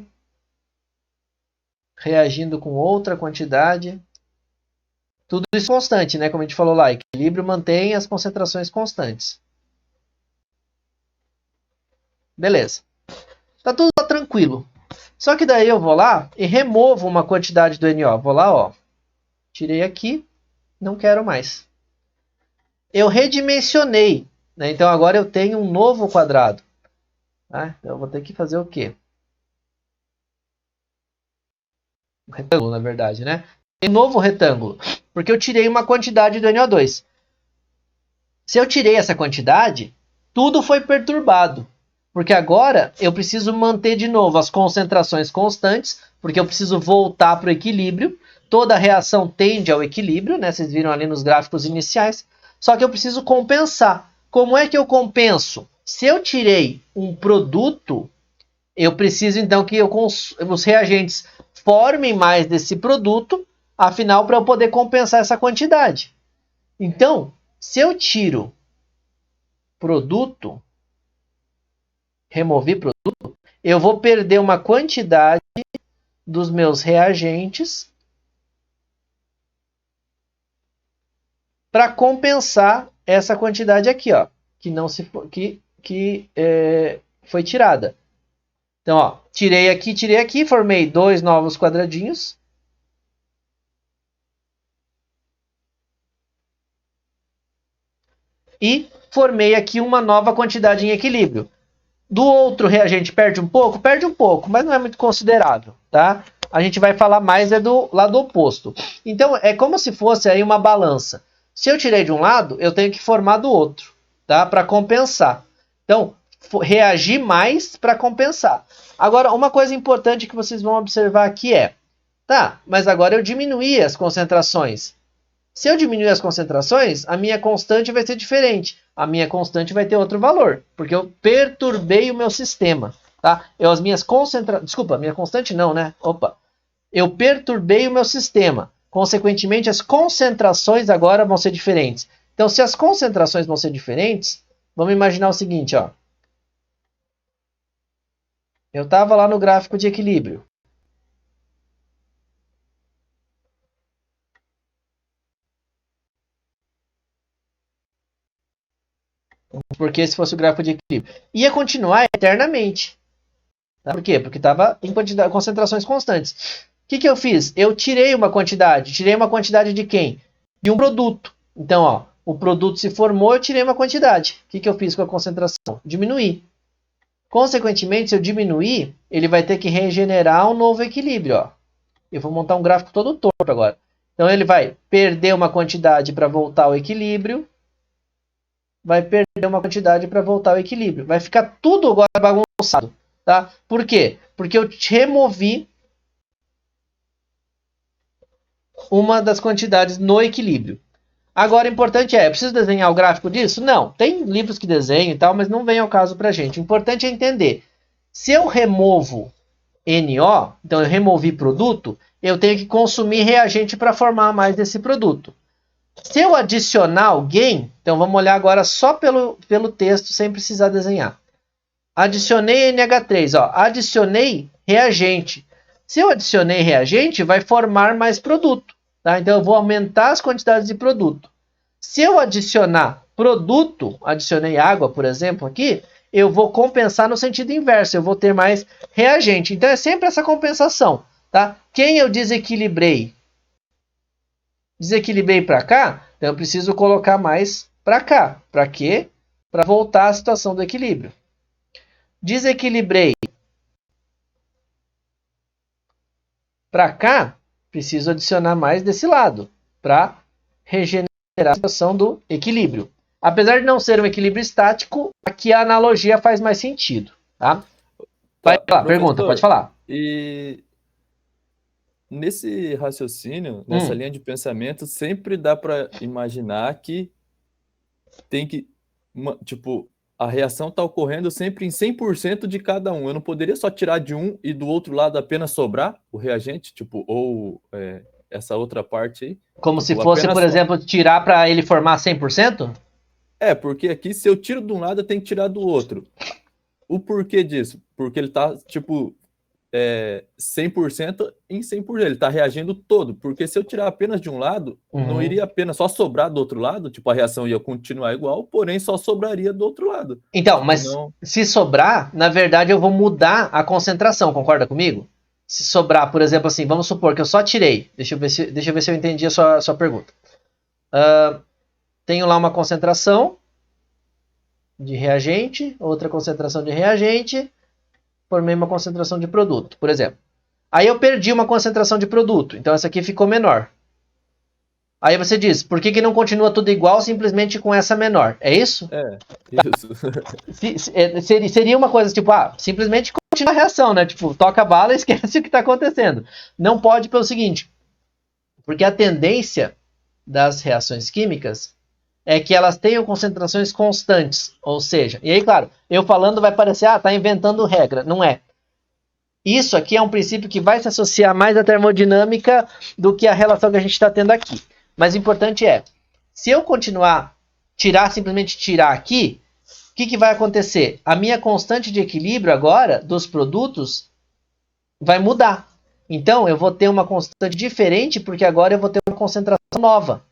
reagindo com outra quantidade. Tudo isso constante, né? Como a gente falou lá, equilíbrio mantém as concentrações constantes. Beleza. Tá tudo tranquilo. Só que daí eu vou lá e removo uma quantidade do NO. Vou lá, ó. Tirei aqui. Não quero mais. Eu redimensionei, né? Então agora eu tenho um novo quadrado. Tá? Eu vou ter que fazer o quê? Um retângulo, na verdade, né? Tem um novo retângulo. Porque eu tirei uma quantidade do NO2. Se eu tirei essa quantidade, tudo foi perturbado. Porque agora eu preciso manter de novo as concentrações constantes, porque eu preciso voltar para o equilíbrio. Toda reação tende ao equilíbrio, né? Vocês viram ali nos gráficos iniciais. Só que eu preciso compensar. Como é que eu compenso? Se eu tirei um produto, eu preciso então que os reagentes formem mais desse produto, afinal, para eu poder compensar essa quantidade. Então, se eu tiro produto, remover produto, eu vou perder uma quantidade dos meus reagentes para compensar essa quantidade aqui, ó, que não se foi tirada. Então, ó, tirei aqui, formei 2 novos quadradinhos. E formei aqui uma nova quantidade em equilíbrio. Do outro reagente perde um pouco, mas não é muito considerável, tá? A gente vai falar mais do lado oposto. Então, é como se fosse aí uma balança. Se eu tirei de um lado, eu tenho que formar do outro, tá? Para compensar. Então, reagir mais para compensar. Agora, uma coisa importante que vocês vão observar aqui é, tá, mas agora eu diminuí as concentrações. Se eu diminuir as concentrações, a minha constante vai ser diferente. A minha constante vai ter outro valor, porque eu perturbei o meu sistema, tá? Desculpa, minha constante não, né? Opa. Eu perturbei o meu sistema. Consequentemente, as concentrações agora vão ser diferentes. Então, se as concentrações vão ser diferentes, vamos imaginar o seguinte, ó. Eu estava lá no gráfico de equilíbrio. Porque se fosse o gráfico de equilíbrio. Ia continuar eternamente. Tá? Por quê? Porque estava em concentrações constantes. O que eu fiz? Eu tirei uma quantidade. Tirei uma quantidade de quem? De um produto. Então, ó, o produto se formou, eu tirei uma quantidade. O que eu fiz com a concentração? Diminuí. Consequentemente, se eu diminuir, ele vai ter que regenerar um novo equilíbrio. Ó. Eu vou montar um gráfico todo torto agora. Então, ele vai perder uma quantidade para voltar ao equilíbrio. Vai perder uma quantidade para voltar ao equilíbrio. Vai ficar tudo agora bagunçado. Tá? Por quê? Porque eu removi uma das quantidades no equilíbrio. Agora, o importante é, preciso desenhar o gráfico disso? Não. Tem livros que desenham e tal, mas não vem ao caso para a gente. O importante é entender. Se eu removo NO, então eu removi produto, eu tenho que consumir reagente para formar mais desse produto. Se eu adicionar alguém, então vamos olhar agora só pelo texto, sem precisar desenhar. Adicionei NH3, ó, adicionei reagente. Se eu adicionei reagente, vai formar mais produto. Tá? Então eu vou aumentar as quantidades de produto. Se eu adicionar produto, adicionei água, por exemplo, aqui, eu vou compensar no sentido inverso, eu vou ter mais reagente. Então é sempre essa compensação. Tá? Quem eu desequilibrei? Desequilibrei para cá, então eu preciso colocar mais para cá. Para quê? Para voltar à situação do equilíbrio. Desequilibrei para cá, preciso adicionar mais desse lado para regenerar a situação do equilíbrio. Apesar de não ser um equilíbrio estático, aqui a analogia faz mais sentido. Tá? Vai lá, pergunta, pode falar. E nesse raciocínio, nessa linha de pensamento, sempre dá para imaginar que tem que, tipo, a reação está ocorrendo sempre em 100% de cada um. Eu não poderia só tirar de um e do outro lado apenas sobrar o reagente, tipo, ou essa outra parte aí. Como tipo, se fosse, por exemplo, tirar para ele formar 100%? É, porque aqui se eu tiro de um lado, eu tenho que tirar do outro. O porquê disso? Porque ele está, tipo, 100% em 100%. Ele está reagindo todo. Porque se eu tirar apenas de um lado, não iria apenas só sobrar do outro lado. Tipo, a reação ia continuar igual, porém só sobraria do outro lado. Então, Tipo, mas se sobrar, na verdade eu vou mudar a concentração, concorda comigo? Se sobrar, por exemplo, assim, vamos supor que eu só tirei. Deixa eu ver se eu entendi a sua pergunta. Tenho lá uma concentração de reagente, outra concentração de reagente, formei uma concentração de produto, por exemplo. Aí eu perdi uma concentração de produto, então essa aqui ficou menor. Aí você diz, por que não continua tudo igual simplesmente com essa menor? É isso? Isso. Seria uma coisa tipo, simplesmente continua a reação, né? Tipo, toca a bala e esquece o que está acontecendo. Não pode pelo seguinte, porque a tendência das reações químicas é que elas tenham concentrações constantes, ou seja, e aí, claro, eu falando vai parecer, tá inventando regra, não é. Isso aqui é um princípio que vai se associar mais à termodinâmica do que a relação que a gente está tendo aqui. Mas o importante é, se eu continuar, simplesmente tirar aqui, o que vai acontecer? A minha constante de equilíbrio agora, dos produtos, vai mudar. Então, eu vou ter uma constante diferente, porque agora eu vou ter uma concentração nova.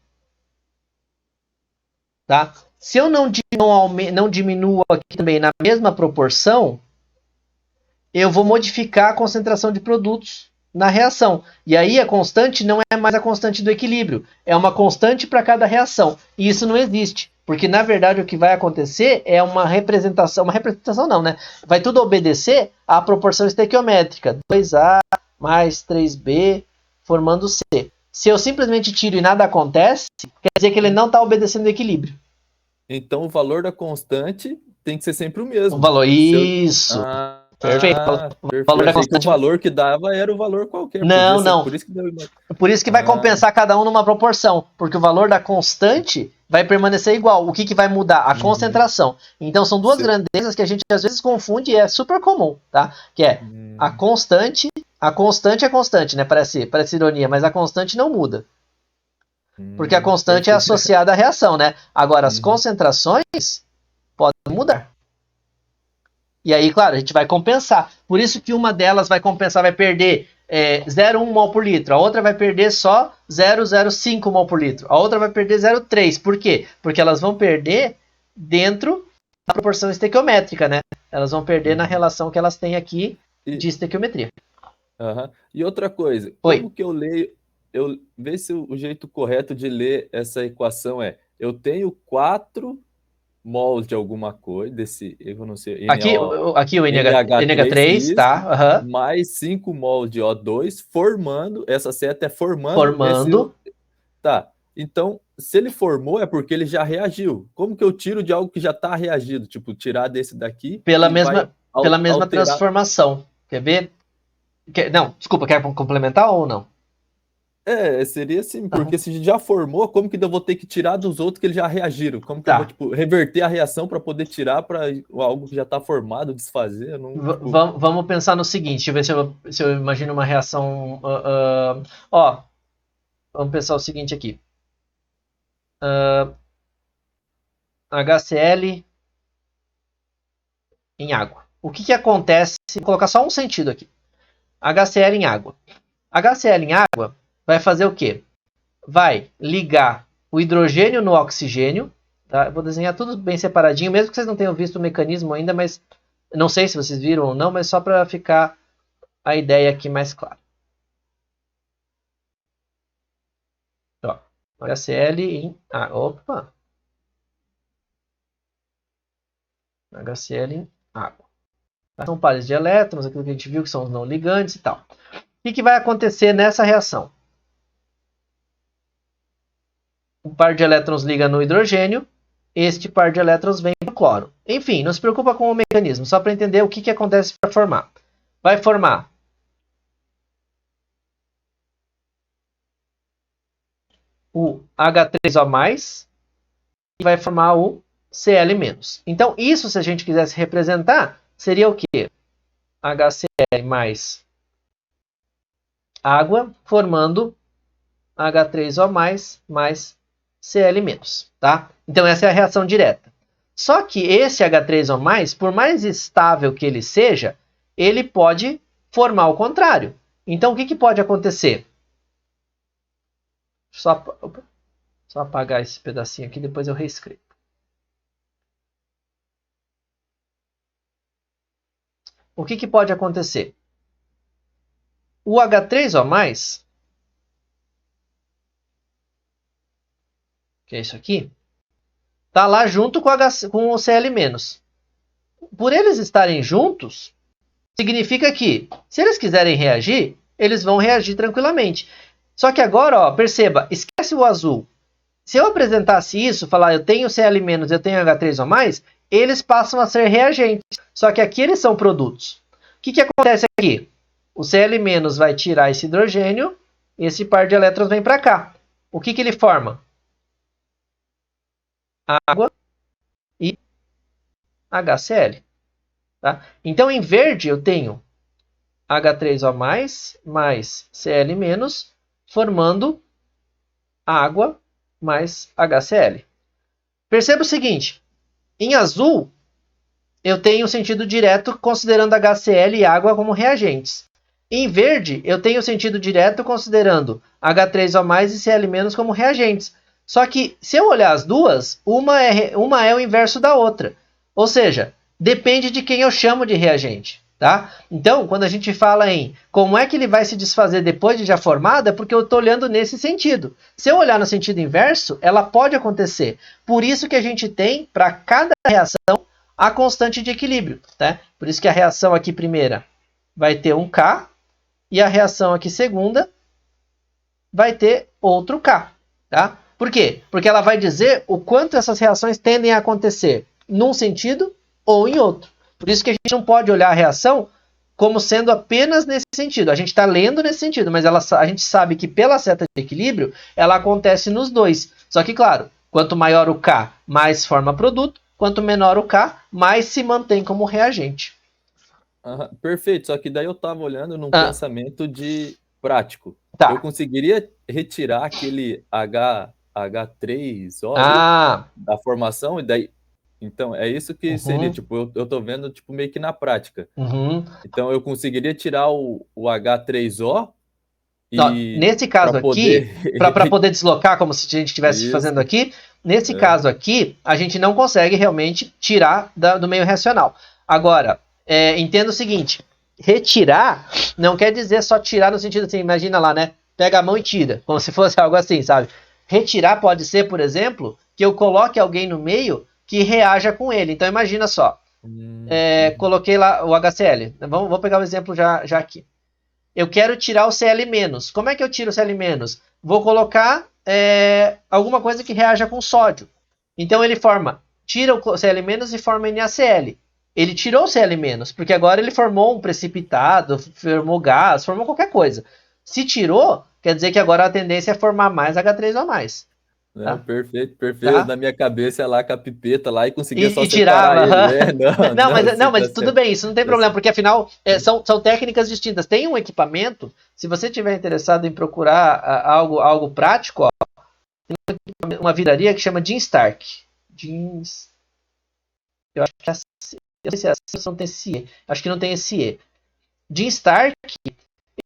Tá? Se eu não diminuo aqui também na mesma proporção, eu vou modificar a concentração de produtos na reação. E aí a constante não é mais a constante do equilíbrio, é uma constante para cada reação. E isso não existe, porque na verdade o que vai acontecer é uma representação não, né? Vai tudo obedecer à proporção estequiométrica, 2A mais 3B formando C. Se eu simplesmente tiro e nada acontece, quer dizer que ele não está obedecendo o equilíbrio. Então o valor da constante tem que ser sempre o mesmo. O valor, isso. Perfeito. O valor da constante... O valor que dava era o valor qualquer. Não. Por isso que deu... Por isso que vai compensar cada um numa proporção, porque o valor da constante vai permanecer igual. O que vai mudar? A concentração. Então são duas grandezas que a gente às vezes confunde e é super comum, tá? Que é a constante é constante, né? Parece ironia, mas a constante não muda. Porque a constante é associada à reação, né? Agora, as concentrações podem mudar. E aí, claro, a gente vai compensar. Por isso que uma delas vai compensar, vai perder 0,1 mol por litro. A outra vai perder só 0,05 mol por litro. A outra vai perder 0,3. Por quê? Porque elas vão perder dentro da proporção estequiométrica, né? Elas vão perder na relação que elas têm aqui de estequiometria. E outra coisa, como que eu leio... Vê se o jeito correto de ler essa equação é: eu tenho 4 mols de alguma coisa, desse, eu não sei, aqui o NH3, tá? Mais 5 mols de O2, formando, essa seta é formando. Tá, então, se ele formou é porque ele já reagiu. Como que eu tiro de algo que já está reagido? Tipo, tirar desse daqui... Pela mesma transformação. Quer ver? Não, desculpa, quer complementar ou não? Seria assim, porque se já formou, como que eu vou ter que tirar dos outros que eles já reagiram? Como que eu vou, tipo, reverter a reação para poder tirar para algo que já está formado, desfazer? Vamos pensar no seguinte, deixa eu ver se eu imagino uma reação... vamos pensar o seguinte aqui. HCl em água. O que acontece... Vou colocar só um sentido aqui. HCl em água. HCl em água vai fazer o quê? Vai ligar o hidrogênio no oxigênio. Tá? Eu vou desenhar tudo bem separadinho, mesmo que vocês não tenham visto o mecanismo ainda, mas não sei se vocês viram ou não, mas só para ficar a ideia aqui mais clara. Ó, HCl em água. HCl em água. São pares de elétrons, aquilo que a gente viu que são os não ligantes e tal. O que vai acontecer nessa reação? Um par de elétrons liga no hidrogênio, este par de elétrons vem para o cloro. Enfim, não se preocupa com o mecanismo, só para entender o que acontece para formar. Vai formar o H3O+, e vai formar o Cl-. Então, isso, se a gente quisesse representar, seria o quê? HCl mais água, formando H3O+, mais Cl-. Tá? Então, essa é a reação direta. Só que esse H3O+, por mais estável que ele seja, ele pode formar o contrário. Então, o que pode acontecer? Só apagar esse pedacinho aqui, depois eu reescrevo. O que pode acontecer? O H3O+, que é isso aqui, está lá junto com o Cl-. Por eles estarem juntos, significa que, se eles quiserem reagir, eles vão reagir tranquilamente. Só que agora, ó, perceba, esquece o azul. Se eu apresentasse isso, falar eu tenho Cl-, eu tenho H3O+, eles passam a ser reagentes. Só que aqui eles são produtos. O que acontece aqui? O Cl- vai tirar esse hidrogênio, e esse par de elétrons vem para cá. O que ele forma? Água e HCl. Tá? Então, em verde, eu tenho H3O+, mais Cl-, formando água mais HCl. Perceba o seguinte, em azul, eu tenho sentido direto considerando HCl e água como reagentes. Em verde, eu tenho sentido direto considerando H3O+, e Cl- como reagentes. Só que, se eu olhar as duas, uma é o inverso da outra. Ou seja, depende de quem eu chamo de reagente. Tá? Então, quando a gente fala em como é que ele vai se desfazer depois de já formado, é porque eu estou olhando nesse sentido. Se eu olhar no sentido inverso, ela pode acontecer. Por isso que a gente tem, para cada reação, a constante de equilíbrio. Tá? Por isso que a reação aqui primeira vai ter um K, e a reação aqui segunda vai ter outro K. Tá? Por quê? Porque ela vai dizer o quanto essas reações tendem a acontecer num sentido ou em outro. Por isso que a gente não pode olhar a reação como sendo apenas nesse sentido. A gente está lendo nesse sentido, mas a gente sabe que pela seta de equilíbrio, ela acontece nos dois. Só que, claro, quanto maior o K, mais forma produto. Quanto menor o K, mais se mantém como reagente. Perfeito, só que daí eu estava olhando num pensamento de prático. Tá. Eu conseguiria retirar aquele H3O ali da formação e daí... Então, é isso que seria, tipo, eu tô vendo tipo, meio que na prática. Então, eu conseguiria tirar o H3O e... Nesse caso aqui, para poder deslocar, como se a gente estivesse fazendo aqui, nesse caso aqui, a gente não consegue realmente tirar do meio reacional. Agora, entenda o seguinte, retirar não quer dizer só tirar no sentido assim, imagina lá, né? Pega a mão e tira, como se fosse algo assim, sabe? Retirar pode ser, por exemplo, que eu coloque alguém no meio que reaja com ele. Então, imagina só, coloquei lá o HCl. Vou pegar o exemplo já aqui. Eu quero tirar o Cl-. Como é que eu tiro o Cl-? Vou colocar alguma coisa que reaja com sódio. Então ele tira o Cl- e forma NaCl. Ele tirou o Cl-, porque agora ele formou um precipitado, formou gás, formou qualquer coisa. Se tirou, quer dizer que agora a tendência é formar mais H3O+. Tá? Perfeito. Tá? Na minha cabeça lá com a pipeta lá e conseguia só tirava, separar ele, né? Mas tudo bem, isso não tem problema, porque afinal são técnicas distintas. Tem um equipamento, se você estiver interessado em procurar algo prático, ó, tem uma vidraria que chama Ginstark. Eu acho que eu não sei se é assim, não tem esse E. Acho que não tem esse E. Ginstark,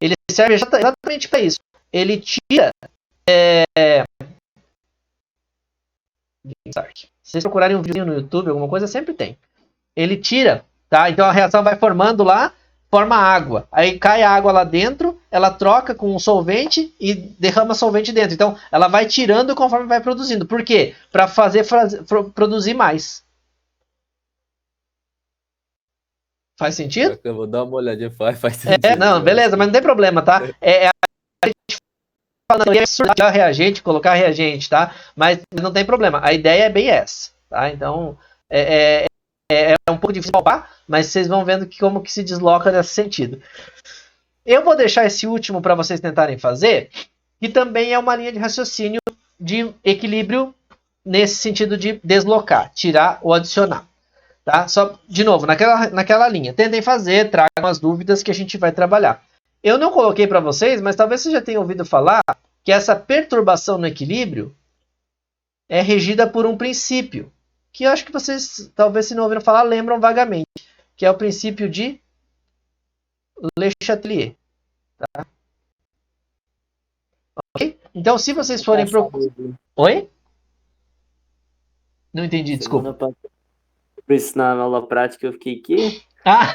ele serve exatamente para isso. Ele tira se vocês procurarem um vídeo no YouTube, alguma coisa, sempre tem. Ele tira, tá? Então a reação vai formando lá, forma água. Aí cai a água lá dentro, ela troca com um solvente e derrama solvente dentro. Então ela vai tirando conforme vai produzindo. Por quê? Para produzir mais. Faz sentido? Eu vou dar uma olhadinha, faz sentido. Não, beleza, mas não tem problema, tá? A gente falando é absurdo reagente, colocar reagente, tá? Mas não tem problema. A ideia é bem essa, tá? Então é um pouco difícil de palpar, mas vocês vão vendo como que se desloca nesse sentido. Eu vou deixar esse último para vocês tentarem fazer, que também é uma linha de raciocínio de equilíbrio nesse sentido de deslocar, tirar ou adicionar. Tá? Só, de novo, naquela linha. Tentem fazer, tragam as dúvidas que a gente vai trabalhar. Eu não coloquei para vocês, mas talvez vocês já tenham ouvido falar que essa perturbação no equilíbrio é regida por um princípio, que eu acho que vocês, talvez se não ouviram falar, lembram vagamente, que é o princípio de Le Chatelier. Tá? Ok? Então, se vocês forem pro... Oi? Não entendi, desculpa. Semana passada, pra ensinar na aula prática, eu fiquei aqui. Ah,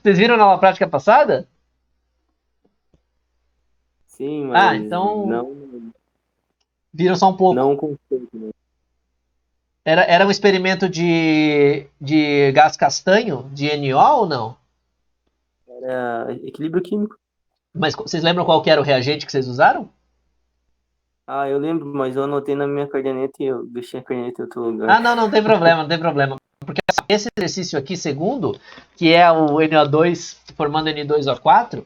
vocês viram na aula prática passada? Sim, mas Então não, viram só um pouco. não conceito, né? Era um experimento de gás castanho, de NO ou não? Era equilíbrio químico. Mas vocês lembram qual que era o reagente que vocês usaram? Ah, eu lembro, mas eu anotei na minha caderneta e eu deixei a caderneta em outro lugar. Ah, não tem problema, não tem problema. Porque esse exercício aqui, segundo, que é o NO2 formando N2O4,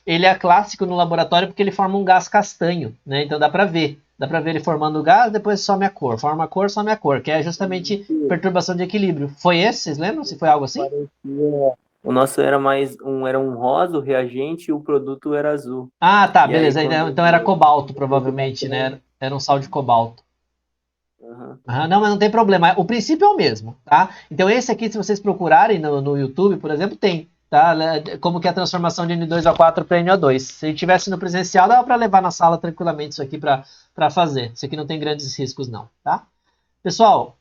ele é clássico no laboratório porque ele forma um gás castanho, né? Então dá pra ver. Dá pra ver ele formando o gás, depois some a cor. Forma a cor, some a cor, que é justamente perturbação de equilíbrio. Foi esse? Vocês lembram? Se foi algo assim? O nosso era era um rosa, o reagente, e o produto era azul. Ah, tá, E beleza. aí, Então era cobalto, provavelmente, né? Era um sal de cobalto. Não, mas não tem problema. O princípio é o mesmo, tá? Então esse aqui, se vocês procurarem no YouTube, por exemplo, tem, tá? Como que é a transformação de N2O4 para NO2. Se tivesse no presencial, dava para levar na sala tranquilamente isso aqui para fazer. Isso aqui não tem grandes riscos não, tá? Pessoal,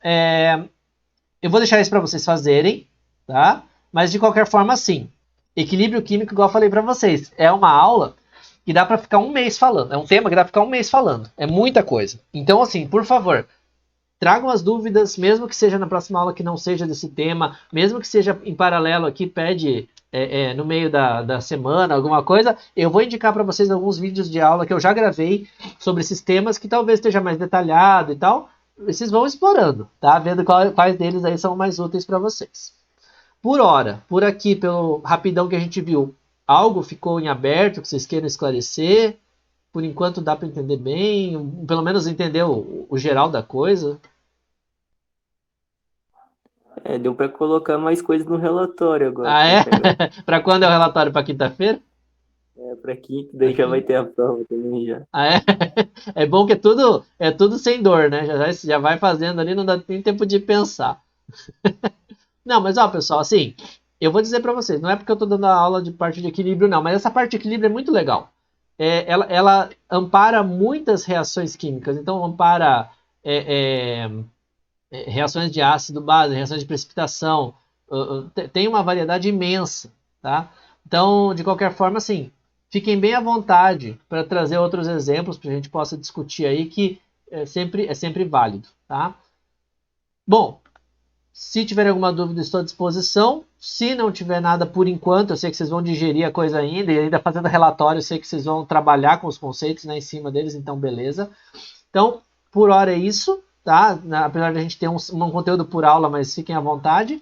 eu vou deixar isso para vocês fazerem, tá? Mas de qualquer forma, sim. Equilíbrio químico, igual eu falei para vocês, é uma aula que dá para ficar um mês falando. É um tema que dá para ficar um mês falando. É muita coisa. Então, assim, por favor, tragam as dúvidas, mesmo que seja na próxima aula que não seja desse tema, mesmo que seja em paralelo aqui, pede no meio da semana, alguma coisa, eu vou indicar para vocês alguns vídeos de aula que eu já gravei sobre esses temas, que talvez esteja mais detalhado e tal. Vocês vão explorando, tá? Vendo quais deles aí são mais úteis para vocês. Por hora, por aqui, pelo rapidão que a gente viu, algo ficou em aberto que vocês queiram esclarecer? Por enquanto dá para entender bem, pelo menos entender o geral da coisa. Deu para colocar mais coisas no relatório agora. Ah, é? Para quando é o relatório? Para quinta-feira? Para quinta, daí já vai ter a prova também já. Ah, é? É bom que é tudo sem dor, né? Já vai fazendo ali, não dá nem tempo de pensar. Não, mas ó, pessoal, assim, eu vou dizer para vocês, não é porque eu tô dando a aula de parte de equilíbrio, não, mas essa parte de equilíbrio é muito legal. Ela ampara muitas reações químicas, então ampara é, reações de ácido base, reações de precipitação, tem uma variedade imensa, tá? Então, de qualquer forma, assim, fiquem bem à vontade para trazer outros exemplos para a gente possa discutir aí, que é sempre válido, tá? Bom, se tiver alguma dúvida, estou à disposição. Se não tiver nada por enquanto, eu sei que vocês vão digerir a coisa ainda, e ainda fazendo relatório, eu sei que vocês vão trabalhar com os conceitos, né, em cima deles, então beleza. Então, por hora é isso, tá? Apesar de a gente ter um conteúdo por aula, mas fiquem à vontade.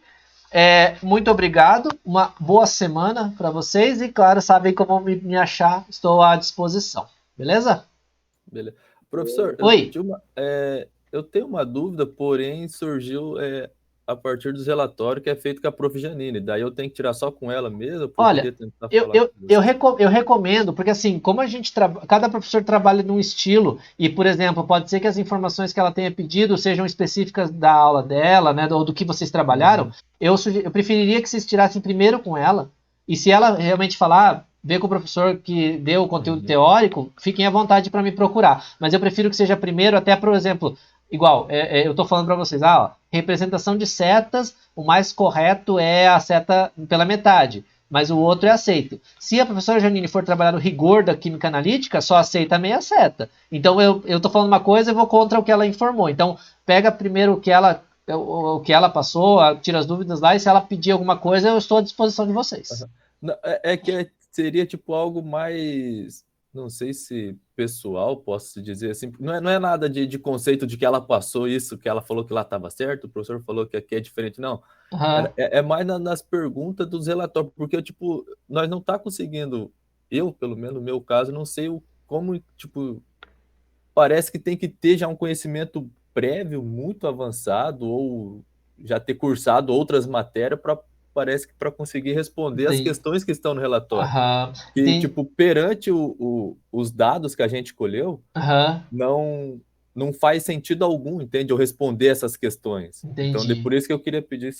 Muito obrigado, uma boa semana para vocês e, claro, sabem como me achar, estou à disposição. Beleza? Beleza. Professor, Oi. Eu tenho uma dúvida, porém surgiu a partir dos relatórios que é feito com a Prof. Janine. Daí eu tenho que tirar só com ela mesmo? Olha, eu recomendo, porque assim, como a gente cada professor trabalha num estilo, e, por exemplo, pode ser que as informações que ela tenha pedido sejam específicas da aula dela, né, ou do que vocês trabalharam, eu preferiria que vocês tirassem primeiro com ela, e se ela realmente falar, ver com o professor que deu o conteúdo teórico, fiquem à vontade para me procurar. Mas eu prefiro que seja primeiro, até, por exemplo, igual, eu estou falando para vocês, representação de setas, o mais correto é a seta pela metade, mas o outro é aceito. Se a professora Janine for trabalhar no rigor da química analítica, só aceita meia seta. Então eu estou falando uma coisa e vou contra o que ela informou. Então pega primeiro o que ela passou, tira as dúvidas lá, e se ela pedir alguma coisa, eu estou à disposição de vocês. Que seria tipo algo mais, não sei se pessoal, posso dizer assim, não é nada de conceito de que ela passou isso, que ela falou que lá estava certo, o professor falou que aqui é diferente, não. É mais nas perguntas dos relatórios, porque tipo, nós não tá conseguindo, eu, pelo menos no meu caso, não sei como, tipo, parece que tem que ter já um conhecimento prévio muito avançado ou já ter cursado outras matérias parece que para conseguir responder as questões que estão no relatório. E, tipo, perante os dados que a gente colheu, não faz sentido algum, entende? Eu responder essas questões. Entendi. Então, por isso que eu queria pedir